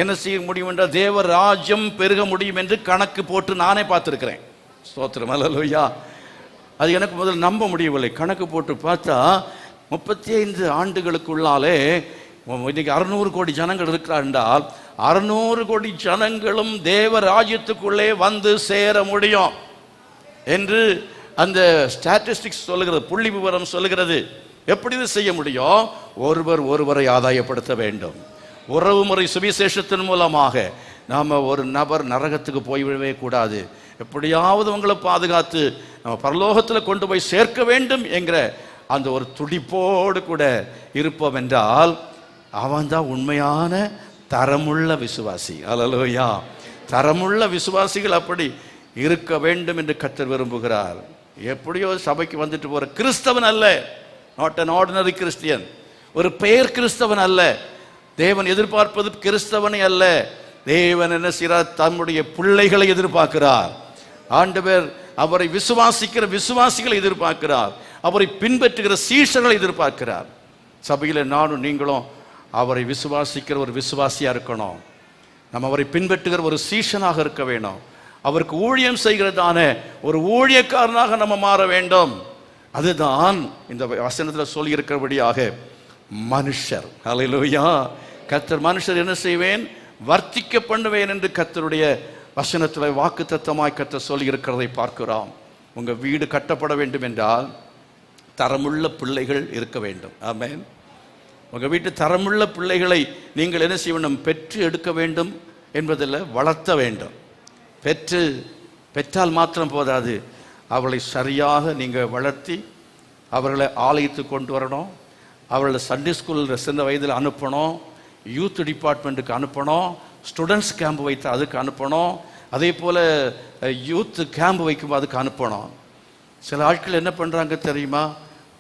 என்ன செய்ய முடியும் என்றால் தேவ ராஜ்யம் பெருக முடியும் என்று கணக்கு போட்டு நானே பார்த்துருக்கிறேன். ஸ்தோத்திரம், அல்லேலூயா. அது எனக்கு முதல்ல நம்ப முடியவில்லை. கணக்கு போட்டு பார்த்தா 35 ஆண்டுகளுக்குள்ளாலே இன்னைக்கு 600 கோடி ஜனங்கள் இருக்கிறார் என்றால் 600 கோடி ஜனங்களும் தேவ ராஜ்யத்துக்குள்ளே வந்து சேர முடியும் என்று அந்த ஸ்டாட்டிஸ்டிக்ஸ் சொல்லுகிறது, புள்ளி விவரம் சொல்லுகிறது. எப்படி இது செய்ய முடியும்? ஒருவரை ஆதாயப்படுத்த வேண்டும். உறவு முறை சுவிசேஷத்தின் மூலமாக நாம் ஒரு நபர் நரகத்துக்கு போய்விடவே கூடாது. எப்படியாவது உங்களை பாதுகாத்து நம்ம பரலோகத்தில் கொண்டு போய் சேர்க்க வேண்டும் என்கிற அந்த ஒரு துடிப்போடு கூட இருப்போம் என்றால் அவன்தான் உண்மையான தரமுள்ள விசுவாசி. அல்லேலூயா. தரமுள்ள விசுவாசிகள் அப்படி இருக்க வேண்டும் என்று கர்த்தர் விரும்புகிறார். எப்படியோ சபைக்கு வந்துட்டு போற கிறிஸ்தவன் அல்ல, நாட் an ordinary கிறிஸ்டியன், ஒரு பெயர் கிறிஸ்தவன் அல்ல. தேவன் எதிர்பார்ப்பது கிறிஸ்தவனை அல்ல. தேவன் என்ன செய்கிறார்? தம்முடைய பிள்ளைகளை எதிர்பார்க்கிறார். ஆண்டவர் அவரை விசுவாசிக்கிற விசுவாசிகளை எதிர்பார்க்கிறார். அவரை பின்பற்றுகிற சீஷர்களை எதிர்பார்க்கிறார். சபையில் நானும் நீங்களும் அவரை விசுவாசிக்கிற ஒரு விசுவாசியா இருக்கணும். நம்ம அவரை பின்பற்றுகிற ஒரு சீஷனாக இருக்க வேணும். அவருக்கு ஊழியம் செய்கிறதான ஒரு ஊழியக்காரனாக நம்ம மாற வேண்டும். அதுதான் இந்த வசனத்தில் சொல்லி இருக்கிறபடியாக மனுஷர். அல்லேலூயா. கர்த்தர் மனுஷர் என்ன செய்வேன்? வர்த்திக்க பண்ணுவேன் என்று கர்த்தருடைய வசனத்தில் வாக்குத்தத்தமாய் கர்த்தர் சொல்லி இருக்கிறதை பார்க்கிறோம். உங்க வீடு கட்டப்பட வேண்டும் என்றால் தரமுள்ள பிள்ளைகள் இருக்க வேண்டும். ஆமென். உங்க வீட்டு தரமுள்ள பிள்ளைகளை நீங்கள் என்ன செய்ய வேண்டும்? பெற்று எடுக்க வேண்டும் என்பதில் வளர்த்த வேண்டும். பெற்றால் மாத்திரம் போதாது, அவளை சரியாக நீங்கள் வளர்த்தி அவர்களை ஆலயத்துக்கு கொண்டு வரணும். அவர்களை சண்டே ஸ்கூலில் சின்ன வயதில் அனுப்பணும், யூத் டிபார்ட்மெண்ட்டுக்கு அனுப்பணும், ஸ்டூடெண்ட்ஸ் கேம்ப் வைத்து அதுக்கு அனுப்பணும், அதே போல் யூத் கேம்ப் வைக்கும் அதுக்கு அனுப்பணும். சில ஆட்கள் என்ன பண்ணுறாங்க தெரியுமா?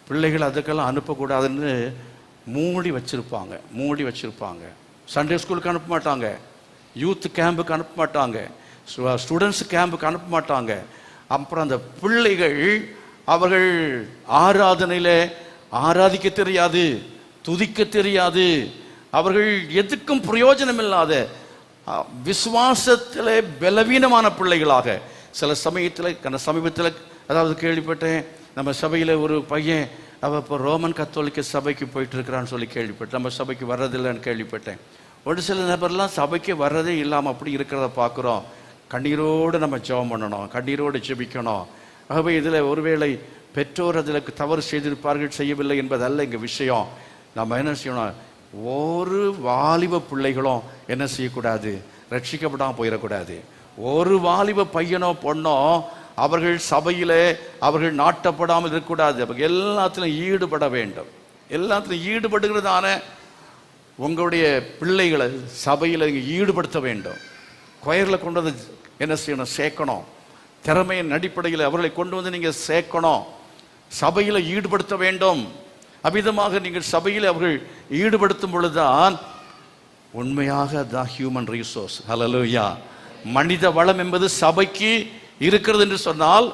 பிள்ளைகள் அதுக்கெல்லாம் அனுப்பக்கூடாதுன்னு மூடி வச்சுருப்பாங்க. சண்டே ஸ்கூலுக்கு அனுப்ப மாட்டாங்க, யூத் கேம்புக்கு அனுப்ப மாட்டாங்க, ஸ்டூடெண்ட்ஸ் கேம்புக்கு அனுப்ப மாட்டாங்க. அப்புறம் அந்த பிள்ளைகள் அவர்கள் ஆராதனையில் ஆராதிக்க தெரியாது, துதிக்க தெரியாது, அவர்கள் எதுக்கும் பிரயோஜனம் இல்லாத விசுவாசத்தில் பலவீனமான பிள்ளைகளாக சில சமீபத்தில் அதாவது கேள்விப்பட்டேன், நம்ம சபையில் ஒரு பையன் அவள் இப்போ ரோமன் கத்தோலிக்க சபைக்கு போயிட்டு இருக்கிறான்னு சொல்லி கேள்விப்பட்டேன். நம்ம சபைக்கு வர்றதில்லைன்னு கேள்விப்பட்டேன். ஒரு சில நபர்லாம் சபைக்கு வர்றதே இல்லாமல் அப்படி இருக்கிறத பார்க்குறோம். கண்ணீரோடு நம்ம ஜெபம் பண்ணணும், கண்ணீரோடு ஜெபிக்கணும். ஆகவே இதில் ஒருவேளை பெற்றோர் அதில் தவறு செய்திருப்பார்கள், செய்யவில்லை என்பதல்ல இங்கே விஷயம். நம்ம என்ன செய்யணும்? ஒரு வாலிப பிள்ளைகளும் என்ன செய்யக்கூடாது? ரட்சிக்கப்படாமல் போயிடக்கூடாது. ஒரு வாலிப பையனோ பொண்ணோ அவர்கள் சபையிலே அவர்கள் நாட்டப்படாமல் இருக்கக்கூடாது. அவர்கள் எல்லாத்திலும் ஈடுபட வேண்டும். எல்லாத்திலும் ஈடுபடுகிறதான உங்களுடைய பிள்ளைகளை சபையில் நீங்கள் ஈடுபடுத்த வேண்டும். கொயரில் கொண்டு வந்து என்ன செய்யணும்? சேர்க்கணும். திறமையின் அடிப்படையில் அவர்களை கொண்டு வந்து நீங்கள் சேர்க்கணும். சபையில் ஈடுபடுத்த வேண்டும். அவ்விதமாக நீங்கள் சபையில் அவர்கள் ஈடுபடுத்தும் பொழுதுதான் உண்மையாக தான் ஹியூமன் ரிசோர்ஸ். ஹல்லேலூயா. மனித வளம் என்பது சபைக்கு இருக்கிறது என்று சொன்னால்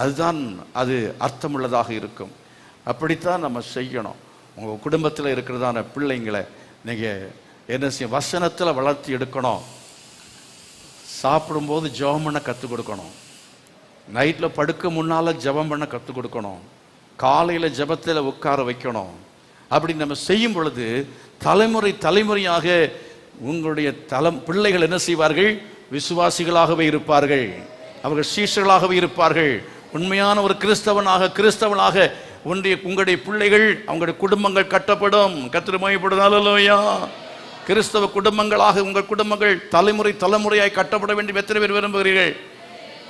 அதுதான் அது அர்த்தமுள்ளதாக இருக்கும். அப்படித்தான் நம்ம செய்யணும். உங்கள் குடும்பத்தில் இருக்கிறதான பிள்ளைங்களை நீங்கள் என்ன செய்ய? வசனத்தில் வளர்த்தி எடுக்கணும். சாப்பிடும்போது ஜெபம் பண்ண கற்றுக் கொடுக்கணும். நைட்டில் படுக்க முன்னால் ஜெபம் பண்ண கற்றுக் கொடுக்கணும். காலையில் ஜெபத்தில் உட்கார வைக்கணும். அப்படி நம்ம செய்யும் பொழுது தலைமுறையாக உங்களுடைய பிள்ளைகள் என்ன செய்வார்கள்? விசுவாசிகளாகவே இருப்பார்கள். அவர்கள் சீஷர்களாகவே இருப்பார்கள். உண்மையான ஒரு கிறிஸ்தவனாக உங்களுடைய பிள்ளைகள் அவங்களுடைய குடும்பங்கள் கட்டப்படும். கர்த்தர் மகிமைப்படும். அல்லேலூயா. கிறிஸ்தவ குடும்பங்களாக உங்கள் குடும்பங்கள் தலைமுறையாய் கட்டப்பட வேண்டும். எத்தனை பேர் விரும்புகிறீர்கள்?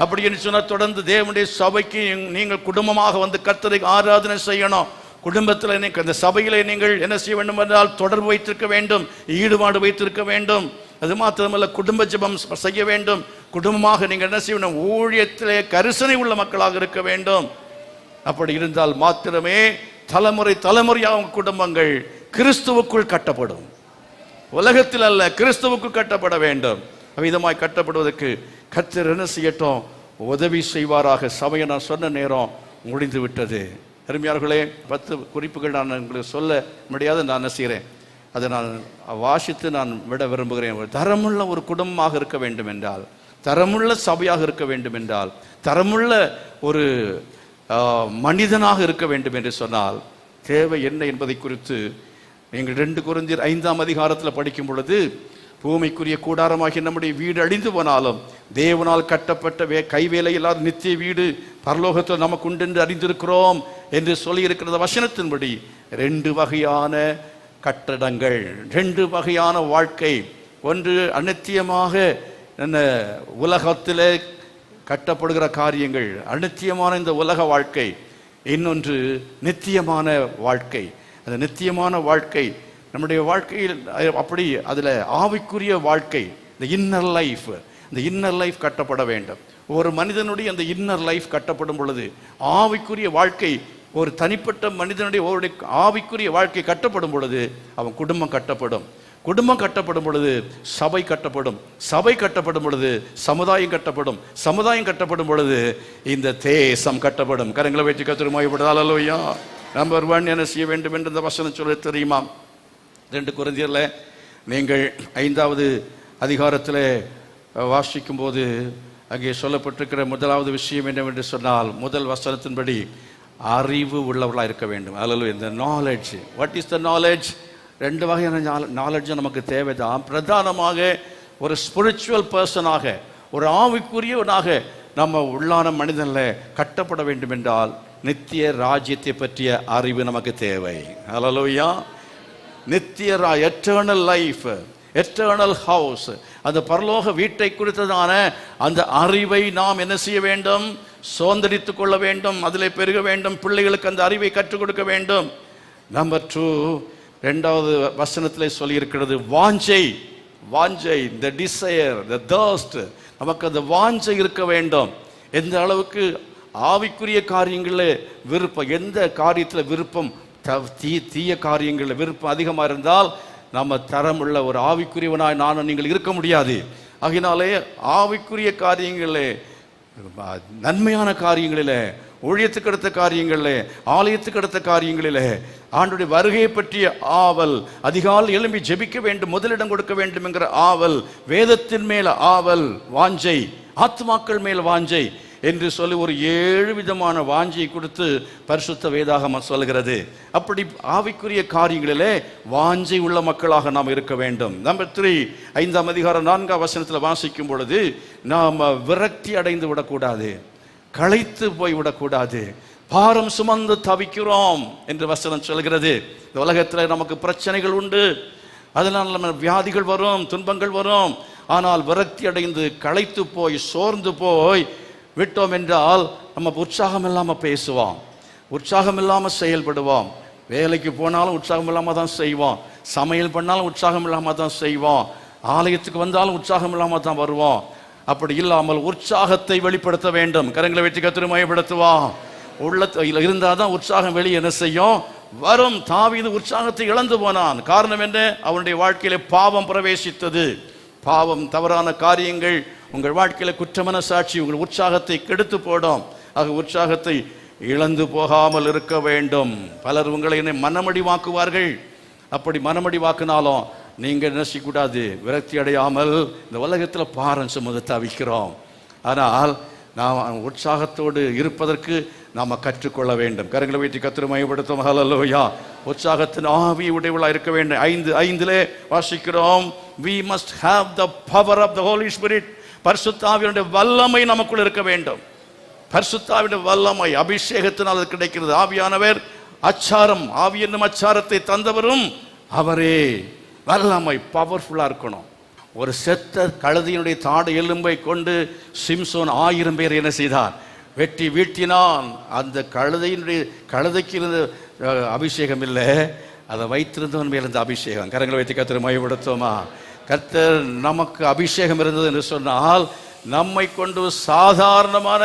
அப்படி என்று சொன்னால் தொடர்ந்து தேவனுடைய சபைக்கு நீங்கள் குடும்பமாக வந்து கர்த்தரை ஆராதனை செய்யணும். குடும்பத்தில் அந்த சபையிலே நீங்கள் என்ன செய்ய வேண்டும் என்றால் தொடர்பு வைத்திருக்க வேண்டும், ஈடுபாடு வைத்திருக்க வேண்டும். அது மாத்திரமல்ல, குடும்ப ஜெபம் செய்ய வேண்டும். குடும்பமாக நீங்கள் என்ன செய்ய வேண்டும்? ஊழியத்திலே கரிசனை உள்ள மக்களாக இருக்க வேண்டும். அப்படி இருந்தால் மாத்திரமே தலைமுறையாக குடும்பங்கள் கிறிஸ்துவுக்குள் கட்டப்படும். உலகத்தில் அல்ல, கிறிஸ்துவுக்குள் கட்டப்பட வேண்டும். அவ்விதமாய் கட்டப்படுவதற்கு கர்த்தர் என்ன செய்யட்டும்? உதவி செய்வாராக. சபையை நான் சொன்ன நேரம் முடிந்து விட்டது. அருமையார்களே, 10 குறிப்புகள் நான் உங்களுக்கு சொல்ல முடியாது. நான் என்ன செய்கிறேன், அதை நான் வாசித்து நான் விட விரும்புகிறேன். தரமுள்ள ஒரு குடும்பமாக இருக்க வேண்டும் என்றால், தரமுள்ள சபையாக இருக்க வேண்டும் என்றால், தரமுள்ள ஒரு மனிதனாக இருக்க வேண்டும் என்று சொன்னால் தேவை என்ன என்பதை குறித்து நீங்கள் 2 கொரிந்தியர் 5ஆம் அதிகாரத்தில் படிக்கும் பொழுது, பூமிக்குரிய கூடாரமாகிய நம்முடைய வீடு அழிந்து போனாலும் தேவனால் கட்டப்பட்ட கைவேலை இல்லாத நித்திய வீடு பரலோகத்தில் நமக்கு உண்டு என்று அறிந்திருக்கிறோம் என்று சொல்லி இருக்கிற வசனத்தின்படி 2 வகையான கட்டடங்கள், 2 வகையான வாழ்க்கை. ஒன்று அநித்தியமாக உலகத்திலே கட்டப்படுகிற காரியங்கள், அநித்தியமான இந்த உலக வாழ்க்கை. இன்னொன்று நித்தியமான வாழ்க்கை. அந்த நித்தியமான வாழ்க்கை நம்முடைய வாழ்க்கையில் அப்படி அதில் ஆவிக்குரிய வாழ்க்கை, இந்த இன்னர் லைஃப், இந்த இன்னர் லைஃப் கட்டப்பட வேண்டும். ஒரு மனிதனுடைய அந்த இன்னர் லைஃப் கட்டப்படும் பொழுது ஆவிக்குரிய வாழ்க்கை, ஒரு தனிப்பட்ட மனிதனுடைய ஒரு ஆவிக்குரிய வாழ்க்கை கட்டப்படும் பொழுது அவன் குடும்பம் கட்டப்படும். குடும்பம் கட்டப்படும் பொழுது சபை கட்டப்படும். சபை கட்டப்படும் பொழுது சமுதாயம் கட்டப்படும். சமுதாயம் கட்டப்படும் பொழுது இந்த தேசம் கட்டப்படும். கரங்களை வைத்து கர்த்தரை மகிமைப்படுத்துங்கள். அல்லேலூயா. நம்பர் 1 என்ன செய்ய வேண்டும் என்று இந்த வசனம் சொல்ல தெரியுமா? 2 கொரிந்தியர்ல நீங்கள் 5ஆவது அதிகாரத்தில் வாசிக்கும் போது அங்கே சொல்லப்பட்டிருக்கிற முதலாவது விஷயம் என்னவென்று சொன்னால், முதல் வசனத்தின்படி அறிவு உள்ளவர்களாக இருக்க வேண்டும். அல்லேலூயா. இந்த knowledge. What is the knowledge? 2 வகையான நாலேஜ் நமக்கு தேவைதான். பிரதானமாக ஒரு ஸ்பிரிச்சுவல் பர்சனாக, ஒரு ஆவிக்குரியவனாக நம்ம உள்ளான மனிதனில் கட்டப்பட வேண்டும் என்றால் நித்திய ராஜ்யத்தை பற்றிய அறிவு நமக்கு தேவை. அல்லேலூயா. நித்திய எட்டர்னல் லைஃப், எட்டர்னல் ஹவுஸ், அந்த பரலோக வீட்டை குறித்ததான அந்த அறிவை நாம் என்ன செய்ய வேண்டும்? சுதந்திரித்துக் கொள்ள வேண்டும். அதில் பெருக வேண்டும். பிள்ளைகளுக்கு அந்த அறிவை கற்றுக் கொடுக்க வேண்டும். நம்பர் 2, 2வது வசனத்தில் சொல்லியிருக்கிறது வாஞ்சை. வாஞ்சை, the desire, the thirst. நமக்கு அந்த வாஞ்சை இருக்க வேண்டும். எந்த அளவுக்கு ஆவிக்குரிய காரியங்களில் விருப்பம், எந்த காரியத்தில் விருப்பம், தீய காரியங்களில் விருப்பம் அதிகமாக இருந்தால் நம்ம தரமுள்ள ஒரு ஆவிக்குரியவனாய் நானும் நீங்கள் இருக்க முடியாது. ஆகினாலே ஆவிக்குரிய காரியங்களில், நன்மையான காரியங்களில், ஊழியத்துக்கு அடுத்த காரியங்களில், ஆலயத்துக்கு அடுத்த காரியங்களில் ஆண்டுடைய வருகையை பற்றிய ஆவல், அதிகாலை எழும்பி ஜெபிக்க வேண்டும், முதலிடம் கொடுக்க வேண்டும் என்கிற ஆவல், வேதத்தின் மேல ஆவல், வாஞ்சை, ஆத்மாக்கள் மேல் வாஞ்சை என்று சொல்லி ஒரு 7 விதமான வாஞ்சையை கொடுத்து பரிசுத்த வேதாகமம் சொல்கிறது. அப்படி ஆவிக்குரிய காரியங்களிலே வாஞ்சை உள்ள மக்களாக நாம் இருக்க வேண்டும். நம்பர் 3, 5ஆம் அதிகாரம் 4ஆம் வசனத்தில் வாசிக்கும் பொழுது நாம் விரக்தி அடைந்து விடக்கூடாது, களைத்து போய் விடக்கூடாது. பாரம் சுமந்து தவிக்கிறோம் என்று வசனம் சொல்கிறது. இந்த உலகத்தில் நமக்கு பிரச்சனைகள் உண்டு, அதனால் நம்ம வியாதிகள் வரும், துன்பங்கள் வரும். ஆனால் விரக்தி அடைந்து களைத்து போய் சோர்ந்து போய் விட்டோம் என்றால் நம்ம உற்சாகம் இல்லாமல் பேசுவோம், உற்சாகம் இல்லாமல் செயல்படுவோம். வேலைக்கு போனாலும் உற்சாகம் இல்லாமல் தான் செய்வோம், சமையல் பண்ணாலும் உற்சாகம் இல்லாமல் தான் செய்வோம், ஆலயத்துக்கு வந்தாலும் உற்சாகம் இல்லாமல் தான் வருவோம். அப்படி இல்லாமல் உற்சாகத்தை வெளிப்படுத்த வேண்டும். கரங்களை வெற்றி கர்த்தரை மகிமைப்படுத்துவோம். உள்ளத்தில் இருந்தால் தான் உற்சாகம் வெளியே என்ன செய்யும்? வரும். தாவீது உற்சாகத்தை இழந்து போனான். காரணம் என்ன? அவனுடைய வாழ்க்கையில பாவம் பிரவேசித்தது. பாவம், தவறான காரியங்கள் உங்கள் வாழ்க்கையில குற்றமன சாட்சி உங்கள் உற்சாகத்தை கெடுத்து போடும். ஆக உற்சாகத்தை இழந்து போகாமல் இருக்க வேண்டும். பலர் உங்களை மனமடிவாக்குவார்கள். அப்படி மனமடிவாக்குனாலும் நீங்க என்ன செய்யக்கூடாது? விரக்தி அடையாமல் இந்த உலகத்தில் பாரம் சுமந்து தவிக்கிறோம். ஆனால் நாம் உற்சாகத்தோடு இருப்பதற்கு நாம் கற்றுக்கொள்ள வேண்டும். கரங்களை வைத்து கர்த்தரை மகிமைப்படுத்தும். ஹல்லேலூயா. உற்சாகத்தின் ஆவி உடையவளாக இருக்க வேண்டும். 5:5 வாசிக்கிறோம், we must have the power of the Holy Spirit. பரிசுத்த ஆவியினுடைய வல்லமை நமக்குள் இருக்க வேண்டும். பரிசுத்த ஆவியினுடைய வல்லமை அபிஷேகத்தினால் அது கிடைக்கிறது. ஆவியானவர் அச்சாரம், ஆவி என்னும் அச்சாரத்தை தந்தவரும் அவரே. வல்லமை பவர்ஃபுல்லா இருக்கணும். ஒரு செத்த கழுதையினுடைய தாடை எலும்பை கொண்டு சிம்சோன் 1000 பேர் என்ன செய்தார்? வெட்டி வீழ்த்தினான். அந்த கழுதைக்கு இருந்த அபிஷேகம் இல்லை, அதை வைத்திருந்தவன் மேல் இருந்த அபிஷேகம். கரங்களை வைத்து கர்த்தரை மகிமைப்படுத்துவோமா? கர்த்தர் நமக்கு அபிஷேகம் இருந்தது என்று சொன்னால் நம்மை கொண்டு சாதாரணமான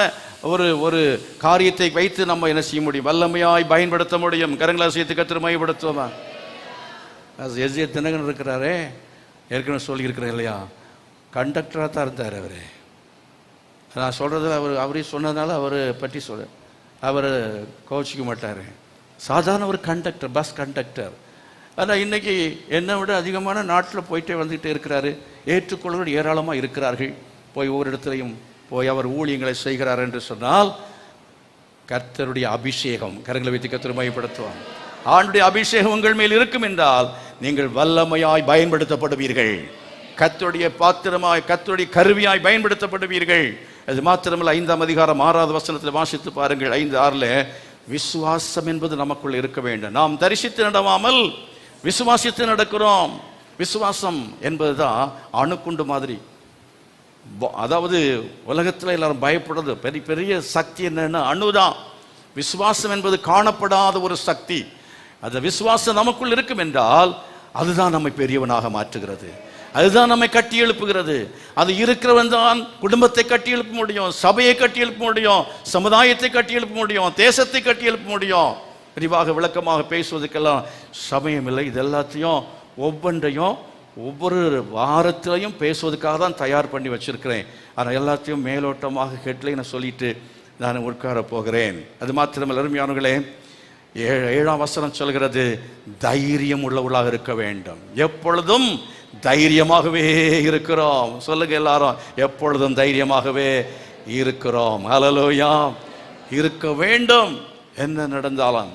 ஒரு காரியத்தை வைத்து நம்ம என்ன செய்ய முடியும்? வல்லமையாய் பயன்படுத்த முடியும். கரங்களை சேர்த்து கர்த்தரை மகிமைப்படுத்துவோமா? எஸ்ஏ தினகரன் இருக்கிறாரே, ஏற்கனவே சொல்லியிருக்கிறேன் இல்லையா, கண்டக்டராக தான் இருந்தார். அவரு நான் சொல்கிறதில் அவரே சொன்னதுனால அவரை பற்றி அவர் கோச்சிக்க மாட்டார். சாதாரண ஒரு கண்டக்டர், பஸ் கண்டக்டர். ஆனால் இன்றைக்கி என்னை விட அதிகமான நாட்டில் போயிட்டே வந்துக்கிட்டே இருக்கிறாரு. ஏற்றுக்கொள்கள் ஏராளமாக இருக்கிறார்கள். போய் ஒவ்வொரு இடத்துலையும் போய் அவர் ஊழியங்களை செய்கிறார் என்று சொன்னால் கர்த்தருடைய அபிஷேகம், கரங்களை வைத்து கர்த்தரை மையப்படுத்துவான். ஆண்டுடைய அபிஷேகம் உங்கள் மேல் இருக்கும் என்றால் நீங்கள் வல்லமையாய் பயன்படுத்தப்படுவீர்கள். கர்த்தருடைய பாத்திரமாய், கர்த்தருடைய கருவியாய் பயன்படுத்தப்படுவீர்கள். அது மாத்திரமல்ல, 5ஆம் அதிகாரம் 6வது வசனத்தில் வாசித்து பாருங்கள். 5:6 விசுவாசம் என்பது நமக்குள் இருக்க வேண்டும். நாம் தரிசித்து நடவாமல் விசுவாசித்து நடக்கிறோம். விசுவாசம் என்பதுதான் அணுக்குண்டு மாதிரி. அதாவது உலகத்தில் எல்லாரும் பயப்படுறது பெரிய பெரிய சக்தி என்னன்னா அணுதான். விசுவாசம் என்பது காணப்படாத ஒரு சக்தி. அந்த விசுவாசம் நமக்குள் இருக்கும் என்றால் அதுதான் நம்மை பெரியவனாக மாற்றுகிறது. அதுதான் நம்மை கட்டி எழுப்புகிறது. அது இருக்கிறவன் தான் குடும்பத்தை கட்டி எழுப்ப முடியும், சபையை கட்டி எழுப்ப முடியும், சமுதாயத்தை கட்டி எழுப்ப முடியும், தேசத்தை கட்டி எழுப்ப முடியும். விரிவாக விளக்கமாக பேசுவதற்கெல்லாம் சமயம் இல்லை. இது எல்லாத்தையும் ஒவ்வொன்றையும் ஒவ்வொரு வாரத்திலையும் பேசுவதற்காக தான் தயார் பண்ணி வச்சிருக்கிறேன். ஆனால் எல்லாத்தையும் மேலோட்டமாக ஹெட்லைனை சொல்லிட்டு நான் உட்கார போகிறேன். அது மாத்திரமல்ல அருமையானவர்களே, 7ஆம் வசனம் சொல்கிறது தைரியம் உள்ளவர்களாக இருக்க வேண்டும். எப்பொழுதும் தைரியமாகவே இருக்கிறோம். சொல்லுங்க எல்லாரும், எப்பொழுதும் தைரியமாகவே இருக்கிறோம். ஹல்லேலூயா. இருக்க வேண்டும். என்ன நடந்தாலும்,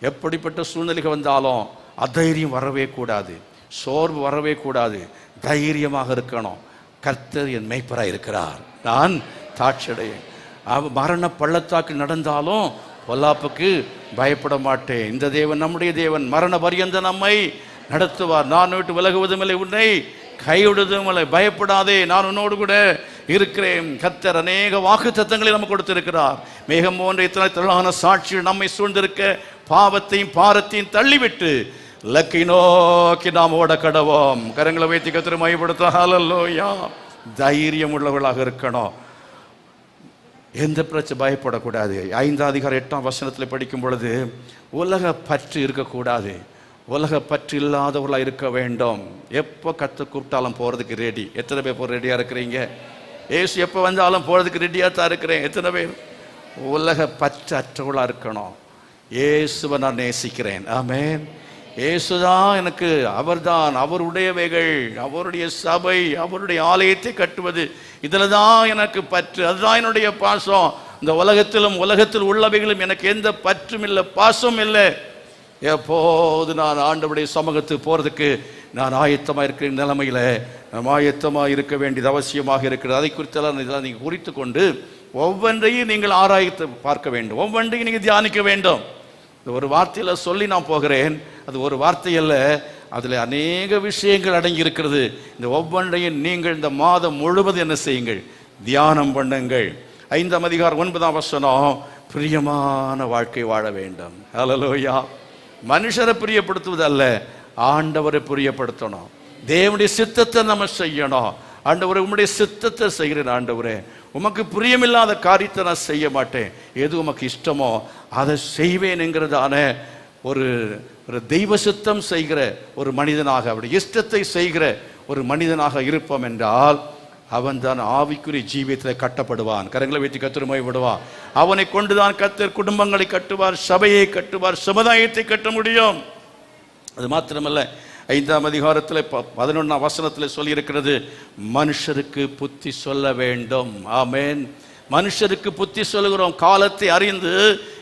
எப்படிப்பட்ட சூழ்நிலைகள் வந்தாலும் அதைரியம் வரவே கூடாது, சோர்வு வரவே கூடாது. தைரியமாக இருக்கணும். கர்த்தர் என் மேய்ப்பராய் இருக்கிறார், நான் தாட்சியடையேன். மரண பள்ளத்தாக்கில் நடந்தாலும் பொல்லாப்புக்கு பயப்பட மாட்டேன். இந்த தேவன் நம்முடைய தேவன், மரண பரியந்த நம்மை நடத்துவார். நான் விட்டு விலகுவதும் இல்லை, உன்னை கைவிடுவதும் இல்லை. பயப்படாதே, நான் உன்னோடு கூட இருக்கிறேன். கர்த்தர் அநேக வாக்குத்தத்தங்களை நமக்கு கொடுத்திருக்கிறார். மேகம் போன்ற இத்தனை திரளான சாட்சிகள் நம்மை சூழ்ந்திருக்க பாவத்தையும் பாரத்தையும் தள்ளிவிட்டு லக்கை நோக்கி நாம் ஓட கடவோம். கரங்களை வைத்து கர்த்தரை மையப்படுத்த. ஹல்லேலூயா. தைரியம் உள்ளவர்களாக இருக்கணும். எந்த பிரச்சனை பயப்படக்கூடாது. 5ஆம் அதிகாரம் 8ஆம் வசனத்தில் படிக்கும் பொழுது உலக பற்று இருக்கக்கூடாது. உலக பற்று இல்லாதவர்களாக இருக்க வேண்டும். எப்போ கற்று கூப்பிட்டாலும் போகிறதுக்கு ரெடி. எத்தனை பேர் போகிற ரெடியாக இருக்கிறீங்க? ஏசு எப்போ வந்தாலும் போகிறதுக்கு ரெடியாக தான் இருக்கிறேன். எத்தனை பேர் உலக பற்று அற்றவர்களாக இருக்கணும்? இயேசுவை நான் நேசிக்கிறேன். ஆமென். இயேசுதான் எனக்கு, அவர்தான், அவருடையவைகள், அவருடைய சபை, அவருடைய ஆலயத்தை கட்டுவது, இதில் தான் எனக்கு பற்று. அதுதான் என்னுடைய பாசம். இந்த உலகத்தில் உள்ளவைகளும் எனக்கு எந்த பற்றும் இல்லை, பாசம் இல்லை. எப்போது நான் ஆண்டவருடைய சமூகத்துக்கு போகிறதுக்கு நான் ஆயத்தமாக இருக்கிற நிலைமையில் நாம் ஆயத்தமாக இருக்க வேண்டியது அவசியமாக இருக்கிறது. அதை குறித்தெல்லாம் இதெல்லாம் நீங்கள் குறித்து கொண்டு ஒவ்வொன்றையும் நீங்கள் ஆராய்த்து பார்க்க வேண்டும், ஒவ்வொன்றையும் நீங்கள் தியானிக்க வேண்டும். ஒரு வார்த்தையில் சொல்லி நான் போகிறேன், அது ஒரு வார்த்தையல்ல, அதில் அநேக விஷயங்கள் அடங்கி இருக்கிறது. இந்த ஒவ்வொன்றையும் நீங்கள் இந்த மாதம் முழுவதும் என்ன செய்யுங்கள்? தியானம் பண்ணுங்கள். 5ஆம் அதிகாரம் 9ஆம் வசனம், பிரியமான வாழ்க்கை வாழ வேண்டும். ஹல்லேலூயா. மனுஷரை பிரியப்படுத்துவது அல்ல, ஆண்டவரை பிரியப்படுத்தணும். தேவனுடைய சித்தத்தை நம்ம செய்யணும். ஆண்டவரே, உம்முடைய சித்தத்தை செய்கிறேன். ஆண்டவரே, உமக்கு பிரியமில்லாத காரியத்தை நான் செய்ய மாட்டேன். எது உமக்கு இஷ்டமோ அதை செய்வேன் என்கிறதான ஒரு தெய்வ சித்தம் செய்கிற ஒரு மனிதனாக, அவருடைய இஷ்டத்தை செய்கிற ஒரு மனிதனாக இருப்போம் என்றால் அவன் தான் ஆவிக்குரிய ஜீவியத்தில் கட்டப்படுவான். கரங்களை வைத்து கர்த்தர் மகிமைப்படுவான். அவனை கொண்டுதான் கர்த்தர் குடும்பங்களை கட்டுவார், சபையை கட்டுவார், சமுதாயத்தை கட்ட முடியும். அது மாத்திரமல்ல, 5ஆம் அதிகாரத்தில் 11ஆம் வசனத்தில் சொல்லியிருக்கிறது, மனுஷருக்கு புத்தி சொல்ல வேண்டும். ஆமென். மனுஷருக்கு புத்தி சொல்லுகிறோம். காலத்தை அறிந்து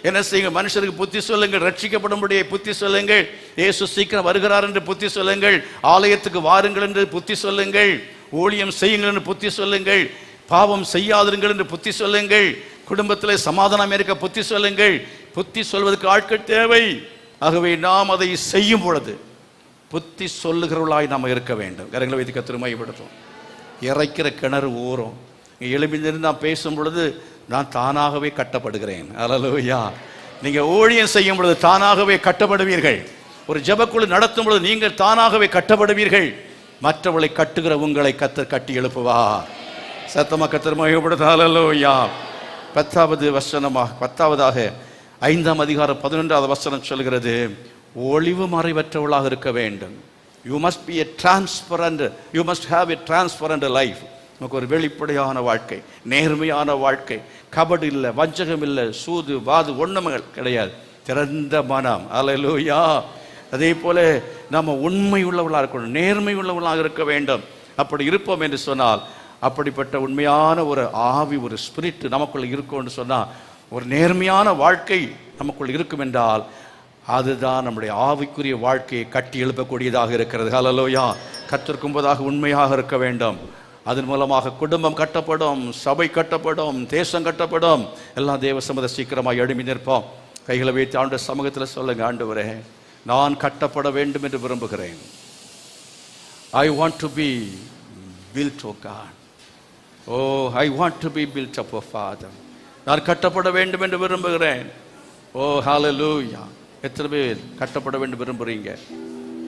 என்ன செய்யுங்க? மனுஷருக்கு புத்தி சொல்லுங்கள். ரட்சிக்கப்படும்படியே புத்தி சொல்லுங்கள். இயேசு சீக்கிரம் வருகிறார் என்று புத்தி சொல்லுங்கள். ஆலயத்துக்கு வாருங்கள் என்று புத்தி சொல்லுங்கள். ஊழியம் செய்யுங்கள் என்று புத்தி சொல்லுங்கள். பாவம் செய்யாதிருங்கள் என்று புத்தி சொல்லுங்கள். குடும்பத்தில் சமாதானம் இருக்க புத்தி சொல்லுங்கள். புத்தி சொல்வதற்கு ஆட்கள் தேவை. ஆகவே நாம் அதை செய்யும் பொழுது புத்தி சொல்லுகிறவர்களாய் நாம் இருக்க வேண்டும். கரங்களை வைத்து கர்த்தரை மகிமைப்படுத்துவோம். இறைக்கிற கிணறு ஊறும். எழுப்பிலிருந்து நான் பேசும் பொழுது நான் தானாகவே கட்டப்படுகிறேன். ஹல்லேலூயா. நீங்கள் ஊழியம் செய்யும் பொழுது தானாகவே கட்டப்படுவீர்கள். ஒரு ஜெபக்குழு நடத்தும் பொழுது நீங்கள் தானாகவே கட்டப்படுவீர்கள். மற்றவர்களை கட்டுகிற உங்களை கர்த்தர் கட்டி எழுப்புவார். சத்தமாக கர்த்தர் மகிமைப்படுத்த. ஹல்லேலூயா. 10ஆவதாக 5ஆம் அதிகாரம் 11ஆவது வசனம் சொல்கிறது, ஒளிவு மறைவற்றவளாக இருக்க வேண்டும். You must be a transparent, you must have a transparent life. நமக்கு ஒரு வெளிப்படையான வாழ்க்கை, நேர்மையான வாழ்க்கை, கபடு இல்லை, வஞ்சகம் இல்லை, சூது வாது ஒண்ணுமே கிடையாது, திறந்த மனம். அல்லேலூயா. அதே போல நம்ம உண்மை உள்ளவர்களாக இருக்கணும், நேர்மை உள்ளவர்களாக இருக்க வேண்டும். அப்படி இருப்போம் என்று சொன்னால், அப்படிப்பட்ட உண்மையான ஒரு ஆவி, ஒரு ஸ்பிரிட் நமக்குள்ள இருக்கும் என்று சொன்னால், ஒரு நேர்மையான வாழ்க்கை நமக்குள் இருக்கும் என்றால், அதுதான் நம்முடைய ஆவிக்குரிய வாழ்க்கையை கட்டி எழுப்பக்கூடியதாக இருக்கிறது. ஹல்லேலூயா. கர்த்தருக்கு முன்பதாக உண்மையாக இருக்க வேண்டும். அதன் மூலமாக குடும்பம் கட்டப்படும், சபை கட்டப்படும், தேசம் கட்டப்படும். எல்லாம் தேவ சமூகத்தை சீக்கிரமாக எழுப்பி நிற்போம். கைகளை வைத்து ஆண்டு சமூகத்தில் சொல்லுங்க, ஆண்டவரே, நான் கட்டப்பட வேண்டும் என்று விரும்புகிறேன். I want to be built, oh God. Oh, I want to be built up, oh Father. நான் கட்டப்பட வேண்டும் என்று விரும்புகிறேன். ஓ ஹalleluya. எத்தனை பேர் கட்டப்பட வேண்டும் விரும்புறீங்க?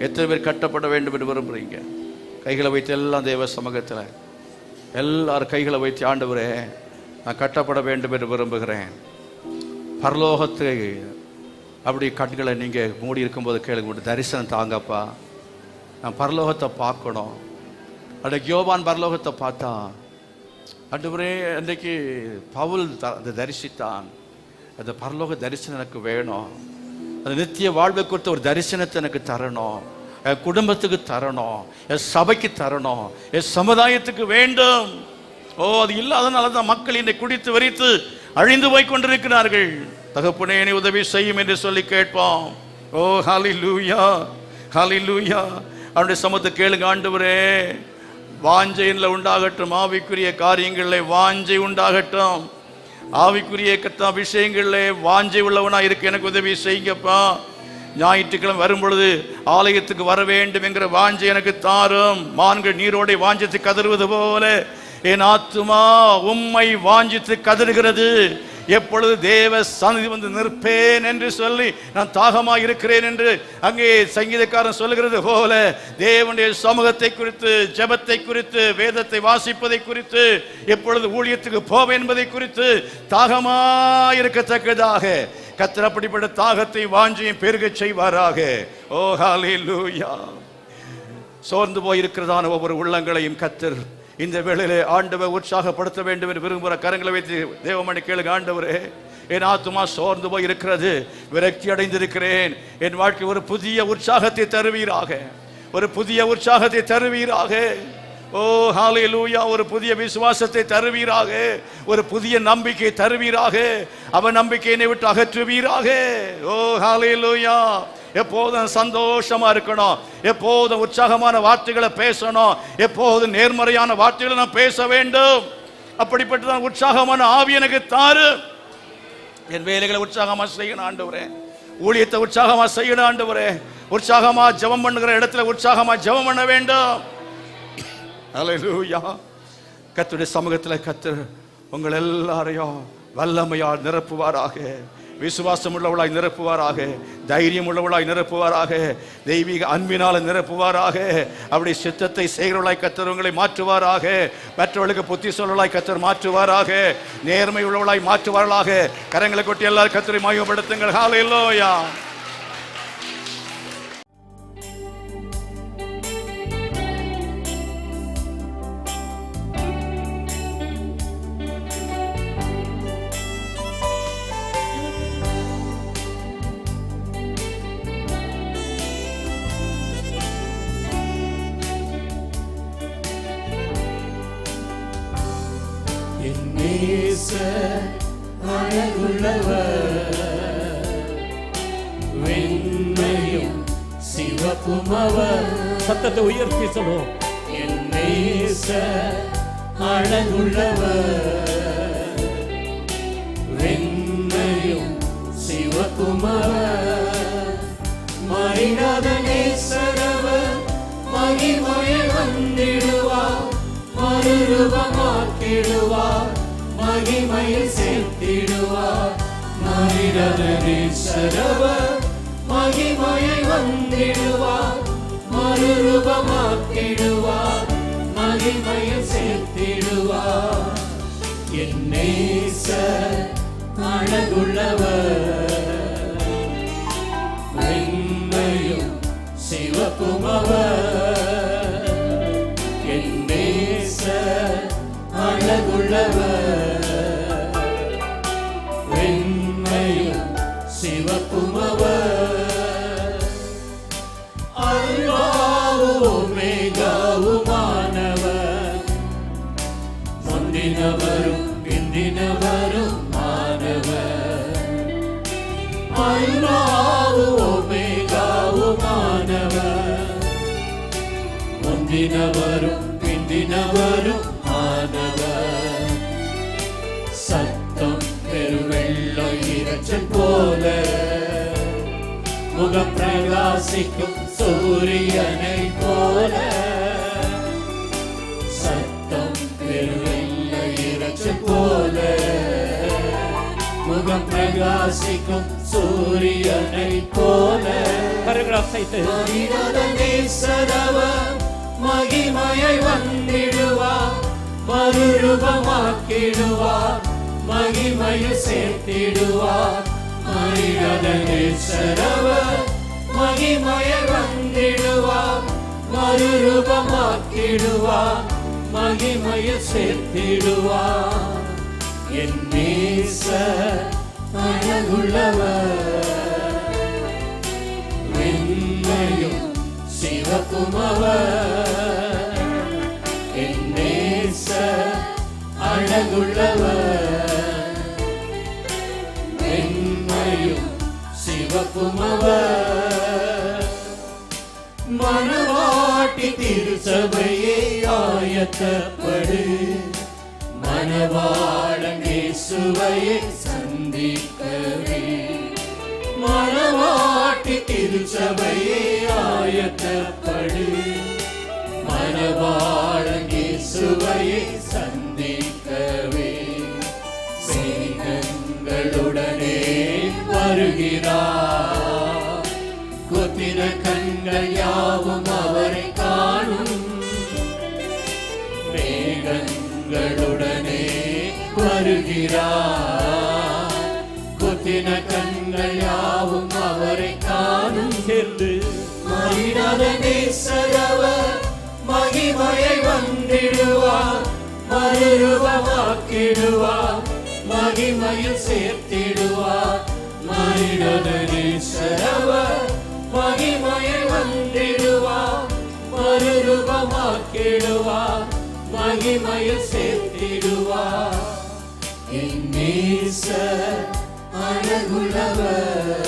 எத்தனை பேர் கட்டப்பட வேண்டும் என்று விரும்புறீங்க? கைகளை வைத்து எல்லாம் தேவ சமூகத்தில் எல்லாரும் கைகளை வைத்து, ஆண்டவரே, நான் கட்டப்பட வேண்டும் என்று விரும்புகிறேன். பரலோகத்தை அப்படி கண்களை நீங்கள் மூடி இருக்கும்போது கேளுங்க, தரிசனம் தாங்கப்பா, நான் பரலோகத்தை பார்க்கணும். அன்றைக்கு யோவான் பரலோகத்தை பார்த்தா, ஆண்டவரே, அன்றைக்கு பவுல் அதை தரிசித்தான். அந்த பரலோக தரிசனம் எனக்கு வேணும். அந்த நித்திய வாழ்வை குறித்த ஒரு தரிசனத்தை எனக்கு தரணும், என் குடும்பத்துக்கு தரணும், என் சபைக்கு தரணும், என் சமுதாயத்துக்கு வேண்டும். ஓ, அது இல்லாதனால தான் மக்கள் என்னை குடித்து வரித்து அழிந்து போய் கொண்டிருக்கிறார்கள். தகப்பனே, என்னை உதவி செய்யும் என்று சொல்லி கேட்போம். ஓ ஹல்லேலூயா, ஹல்லேலூயா. அவருடைய சமூகத்தை கேளுங்க, ஆண்டவரே, வாஞ்சையில் உண்டாகட்டும், ஆவிக்குரிய காரியங்களில் வாஞ்சை உண்டாகட்டும், ஆவிக்குரிய விஷயங்களில் வாஞ்சை உள்ளவனா இருக்க எனக்கு உதவி செய்யுங்கப்பா. ஞாயிற்றுக்கிழமை வரும் பொழுது ஆலயத்துக்கு வர வேண்டும் என்கிற வாஞ்சை எனக்கு தாரும். மான்கள் நீரோடை வாஞ்சித்து கதறுவது போல என் ஆத்துமா உம்மை வாஞ்சித்து கதறுகிறது. எப்பொழுது தேவ சந்நிதி வந்து நிற்பேன் என்று சொல்லி நான் தாகமாக இருக்கிறேன் என்று அங்கே சங்கீதக்காரன் சொல்லுகிறது போல, தேவனுடைய சமூகத்தை குறித்து, ஜெபத்தை குறித்து, வேதத்தை வாசிப்பதை குறித்து, எப்பொழுது ஊழியத்துக்கு போவேன் என்பதை குறித்து தாகமாக இருக்கத்தக்கதாக கர்த்தர் அப்படிப்பட்ட தாகத்தை வாஞ்சையும் பெருகச் செய்வாராக. ஓ ஹல்லேலூயா. சோர்ந்து போயிருக்கிறதான ஒவ்வொரு உள்ளங்களையும் கர்த்தர் இந்த வேளையிலே ஆண்டவர் உற்சாகப்படுத்த வேண்டும் என்று விரும்புகிற கரங்களை வைத்து தேவமணி கேளுங்க, ஆண்டவரே, என் ஆத்துமா சோர்ந்து போய் இருக்கிறது, விரக்தி அடைந்திருக்கிறேன், என் வாழ்க்கை ஒரு புதிய உற்சாகத்தை தருவீராக, ஒரு புதிய உற்சாகத்தை தருவீராக. ஓ ஹல்லேலூயா. ஒரு புதிய விசுவாசத்தை தருவீராக, ஒரு புதிய நம்பிக்கை தருவீராக, அவன் நம்பிக்கையை விட்டு அகற்றுவீராக. ஓ ஹல்லேலூயா. எப்போதும் சந்தோஷமா இருக்கணும், எப்போதும் உற்சாகமான வார்த்தைகளை பேசணும், எப்போதும் நேர்மறையான வார்த்தைகளை நான் பேச வேண்டும். அப்படிப்பட்டதான் உற்சாகமான ஆவி எனக்கு தாரு. என் வேலைகளை உற்சாகமா செய்யணும் ஆண்டவரே, ஊழியத்தை உற்சாகமா செய்யணும் ஆண்டவரே, உற்சாகமா ஜெபம் பண்ணுகிற இடத்துல உற்சாகமா ஜெபம் பண்ண வேண்டும். ஹல்லேலூயா. கர்த்தருடைய சமூகத்தில் கர்த்தர் உங்கள் எல்லாரையும் வல்லமையால் நிரப்புவாராக, விசுவாசம் உள்ளவளாய் நிரப்புவாராக, தைரியம் உள்ளவளாய் நிரப்புவாராக, தெய்வீக அன்பினால் நிரப்புவாராக. அப்படி சித்தத்தை செய்கிறவளாய் கர்த்தர் உங்களை மாற்றுவாராக, மற்றவர்களுக்கு புத்தி சொல்லவளாய் கர்த்தர் மாற்றுவாராக, நேர்மை உள்ளவளாய் மாற்றுவார்களாக. கரங்களை கொட்டி எல்லாரும் கர்த்தரை மகிமைப்படுத்துங்கள். ஹல்லேலூயா. வெண்மையும் சிவப்பும் அவர். சத்தத்தை உயர்த்தி சொல்லுவோம். என் நேசர் அழகுள்ளவர், வெண்மையும் சிவப்பும் அவர். மறிடாத நேசரவர், மகிமையில் வந்திடுவார், மறுரூபமாக்கிடுவார், மகிமையில் சேர்த்திடுவார். மறிடாத நேசரவர், மகிமையை வந்திடுவார், மறுரூபமாக்கிடுவார், மகிமையில் சேர்த்திடுவார். என் நேசர் அழகுள்ளவர், வெண்மையும் சிவப்பும் அவர். என் நேசர் அழகுள்ளவர், வெண்மையும் சிவப்புமவர், அல்பாவும் ஓமேகாவுமானவர், முந்தினவரும் பிந்தினவரும் ஆனவர், அல்பாவும் ஓமேகாவுமானவர், முந்தினவரும் பிந்தினவரும் ஆனவர். சத்தம் பெருவெள்ளம் இரைச்சல் போல, முகம் பிரகாசிக்கும் சூரியனை போல, சத்தம் பெருவெள்ள இரைச்சல் போல, முகம் பிரகாசிக்கும் சூரியனை போல. நேசரவர் மகிமையை வந்திடுவார், மறுரூபமாக்கிடுவார், மகிமையில் சேர்த்திடுவார். மனிதனேசரவர் மகிமையை வந்திடுவார், மறுரூபமாக்கிடுவார், மகிமையில் சேர்த்திடுவார். என் நேசர் அழகுள்ளவர், வெண்மையும் சிவப்புமவர், என் நேசர் அழகுள்ளவர், வெண்மையும் சிவப்புமவர். மணவாட்டி திருச்சபையை ஆயத்தப்படு, மணவாளன் இயேசுவையை சந்திக்கவே. மணவாட்டி திருச்சபையை ஆயத்தப்படு, மணவாளன் இயேசுவையை சந்திக்கவே. மேகங்களுடனே வருகிறார், கொத்தின கண்கள் யாவும் அவரை காணும். மேகங்களுடனே வருகிறார், கொத்தின கண்கள் யாவும் அவரை காணும். சேர்ந்து மரியாத நேசரவர் மகிமையை வந்திடுவார், மறுரூபமாக்கிடுவார், மகிமையில் சேர்த்திடுவார். மரியாத நேசரவர் மகிமையை வந்திடுவார், மறுரூபமாக்கிடுவார், மகிமையில் சேர்த்திடுவார். என் நேசர் அழகுள்ளவர்,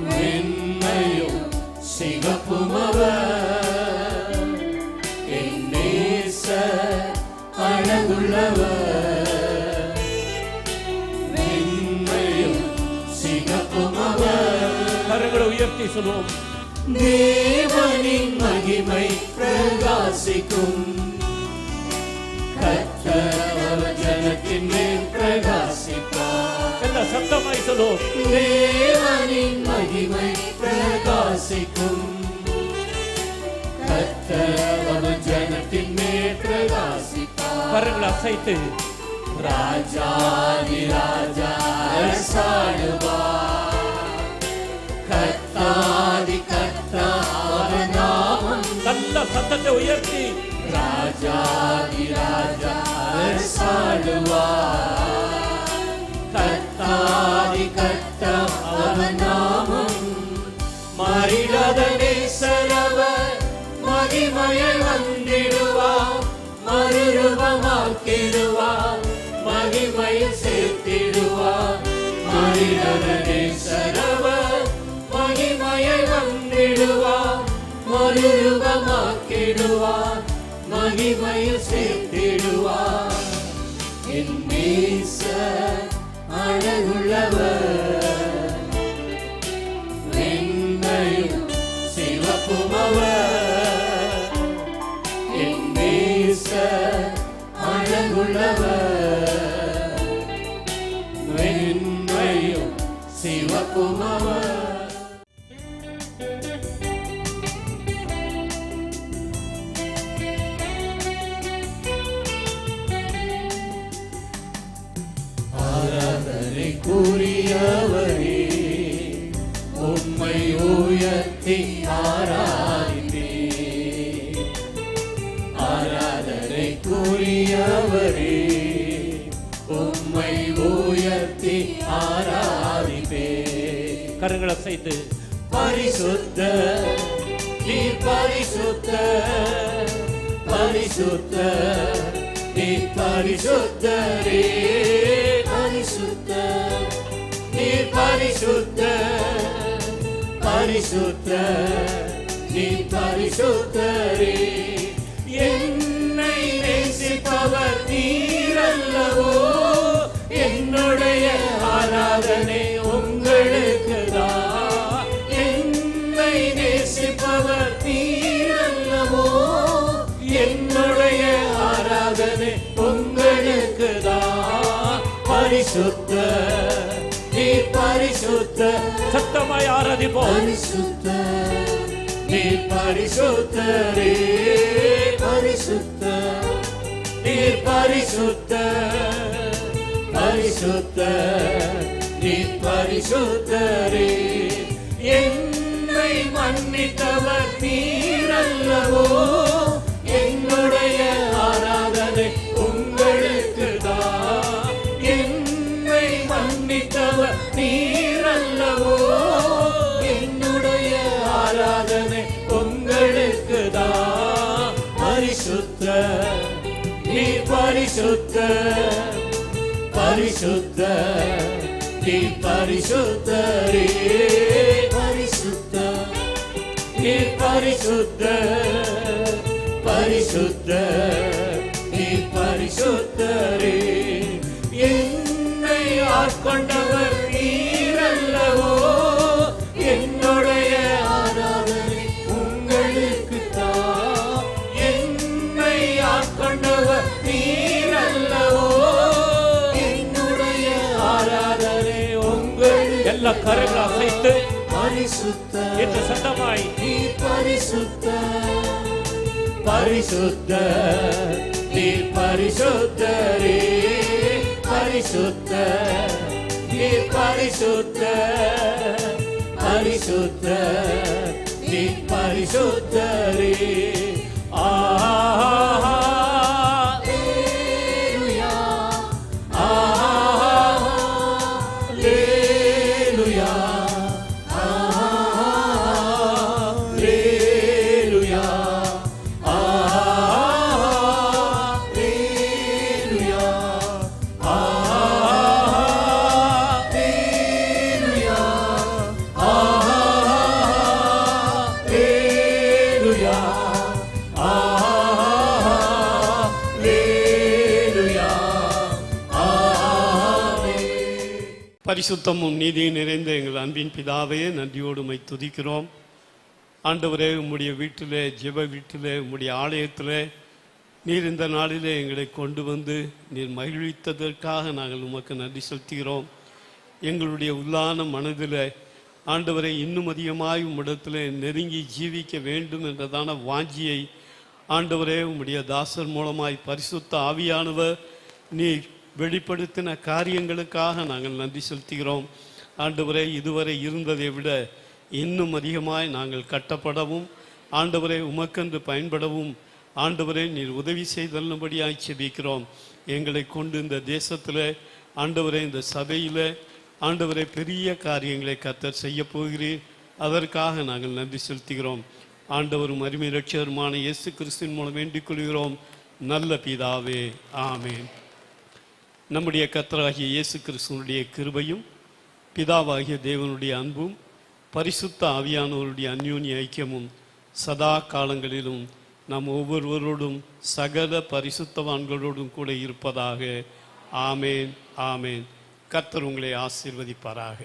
வெண்மையும் சிவப்புமவர், என் நேசர் அழகுள்ளவர், வெண்மையும் சிவப்புமவர். கரங்களை உயர்த்தி சொல்லுவோம். தேவனின் மகிமை பிரகாசிக்கும், கர்த்தர் ஜனத்தின் மேல் பிரகாசிப்பார். எல்லாம் சத்தமாய் சொல்லுவோம். தேவனின் மகிமை பிரகாசிக்கும், கர்த்தர் ஜனத்தின் மேல் பிரகாசிப்பார். கரங்களை அசைத்து ராஜாதி ராஜா அரசாடுவார், கர்த்தாதி கர்த்தா அவர் நாமம். நல்ல சத்தத்தை உயர்த்தி ராஜாதி ராஜா அரசாடுவார், கர்த்தாதி கர்த்தா அவர் நாமம். மரியாத நேசரவர் மகிமையை வந்திடுவார், மறுரூபமாக்கிடுவார், மகிமையில் சேர்த்திடுவார். மரியாத நேசரவர் மகிமையை வந்திடுவார், மறுரூபமாக்கிடுவார், மகிமையில் சேர்த்திடுவார். என் நேசர் அழகுள்ளவர், வெண்மையும் சிவப்புமவர், என் நேசர் அழகுள்ளவர், வெண்மையும் சிவப்புமவர். கூறியவரே உம்மை உயர்த்தி ஆராதிப்பே, ஆராதனை கூறிய ஆராதிப்பே. கரங்களை செய்து பரிசுத்த நீ பரிசுத்த பரிசுத்த நீ பரிசுத்தரே. பரிசுத்த நீ பரிசுத்த பரிசுத்த நீ பரிசுத்தரே. என்னை நேசிப்பவர் நீரல்லவோ, என்னுடைய ஆராதனை உங்களுக்கு தான். என்னை நேசிப்பவர் நீரல்லவோ, என்னுடைய ஆராதனை உங்களுக்கு தான். பரிசுத்த நீ பரிசுத்த. சத்தமாய் ஆராதிப்போம். பரிசுத்த நீ பரிசுத்தரே. பரிசுத்த நீ பரிசுத்த பரிசுத்த நீ பரிசுத்தரே. என்னை மன்னித்தவர் நீரல்லவோ, என்னுடைய ஆராதனை உங்களுக்கு தான். என்னை மன்னித்தவர் நீரல்லவோ, என்னுடைய ஆராதனை உங்களுக்கு தான். பரிசுத்த நீ பரிசுத்த பரிசுத்த நீ பரிசுத்தரே. பரிசுத்த நீ பரிசுத்த பரிசுத்த நீ பரிசுத்தரே. என்னை ஆட்கொண்டவர் நீரல்லவோ, என்னுடைய ஆராதனை உங்களுக்கு தான். என்னை ஆட்கொண்டவர் நீரல்லவோ, என்னுடைய ஆராதனை உங்களுக்கு. எல்லா கரங்களை அசைத்து பரிசுத்த என்று சத்தமாய் நீ பரிசுத்த பரிசுத்த நீ பரிசுத்தரே. பரிசுத்த நீ பரிசுத்த பரிசுத்த நீ பரிசுத்தரே. அல்லேலூயா அல்லேலூயா அல்லேலூயா அல்லேலூயா அல்லேலூயா அல்லேலூயா அல்லேலூயா ஆமென். பரிசுத்தமும் நீதியும் நிறைந்த எங்கள் அன்பின் பிதாவே, நன்றியோடு உம்மை துதிக்கிறோம். ஆண்டவரே, உம்முடைய வீட்டிலே, ஜெப வீட்டிலே, உம்முடைய ஆலயத்திலே நீர் இந்த நாளிலே எங்களை கொண்டு வந்து நீர் மகிழ்வித்ததற்காக நாங்கள் உமக்கு நன்றி செலுத்துகிறோம். எங்களுடைய உள்ளான மனதில் ஆண்டவரை இன்னும் அதிகமாய் உம்மிடத்தில் நெருங்கி ஜீவிக்க வேண்டும் என்றதான வாஞ்சியை ஆண்டவரே உம்முடைய தாசர் மூலமாய் பரிசுத்த ஆவியானவர் நீர் வெளிப்படுத்தின காரியங்களுக்காக நாங்கள் நன்றி செலுத்துகிறோம். ஆண்டவரே, இதுவரை இருந்ததை விட இன்னும் அதிகமாய் நாங்கள் கட்டப்படவும் ஆண்டவரே உமக்கென்று பயன்படவும் ஆண்டவரே நீர் உதவி செய்தல்லும்படியாய் செபிக்கிறோம். எங்களை கொண்டு இந்த தேசத்தில் ஆண்டவரே, இந்த சபையில் ஆண்டவரே பெரிய காரியங்களை கர்த்தர் செய்ய போகிறீர். அதற்காக நாங்கள் நன்றி செலுத்துகிறோம். ஆண்டவரும் அருமை இரட்சகருமான இயேசு கிறிஸ்துவின் மூலம் வேண்டிக் கொள்கிறோம், நல்ல பிதாவே, ஆமென். நம்முடைய கர்த்தராகிய இயேசு கிறிஸ்துவனுடைய கிருபையும் பிதாவாகிய தேவனுடைய அன்பும் பரிசுத்த ஆவியானவருடைய அந்யோன்ய ஐக்கியமும் சதா காலங்களிலும் நம் ஒவ்வொருவரோடும் சகல பரிசுத்தவான்களோடும் கூட இருப்பதாக. ஆமேன், ஆமேன். கர்த்தர் உங்களை ஆசீர்வதிப்பாராக.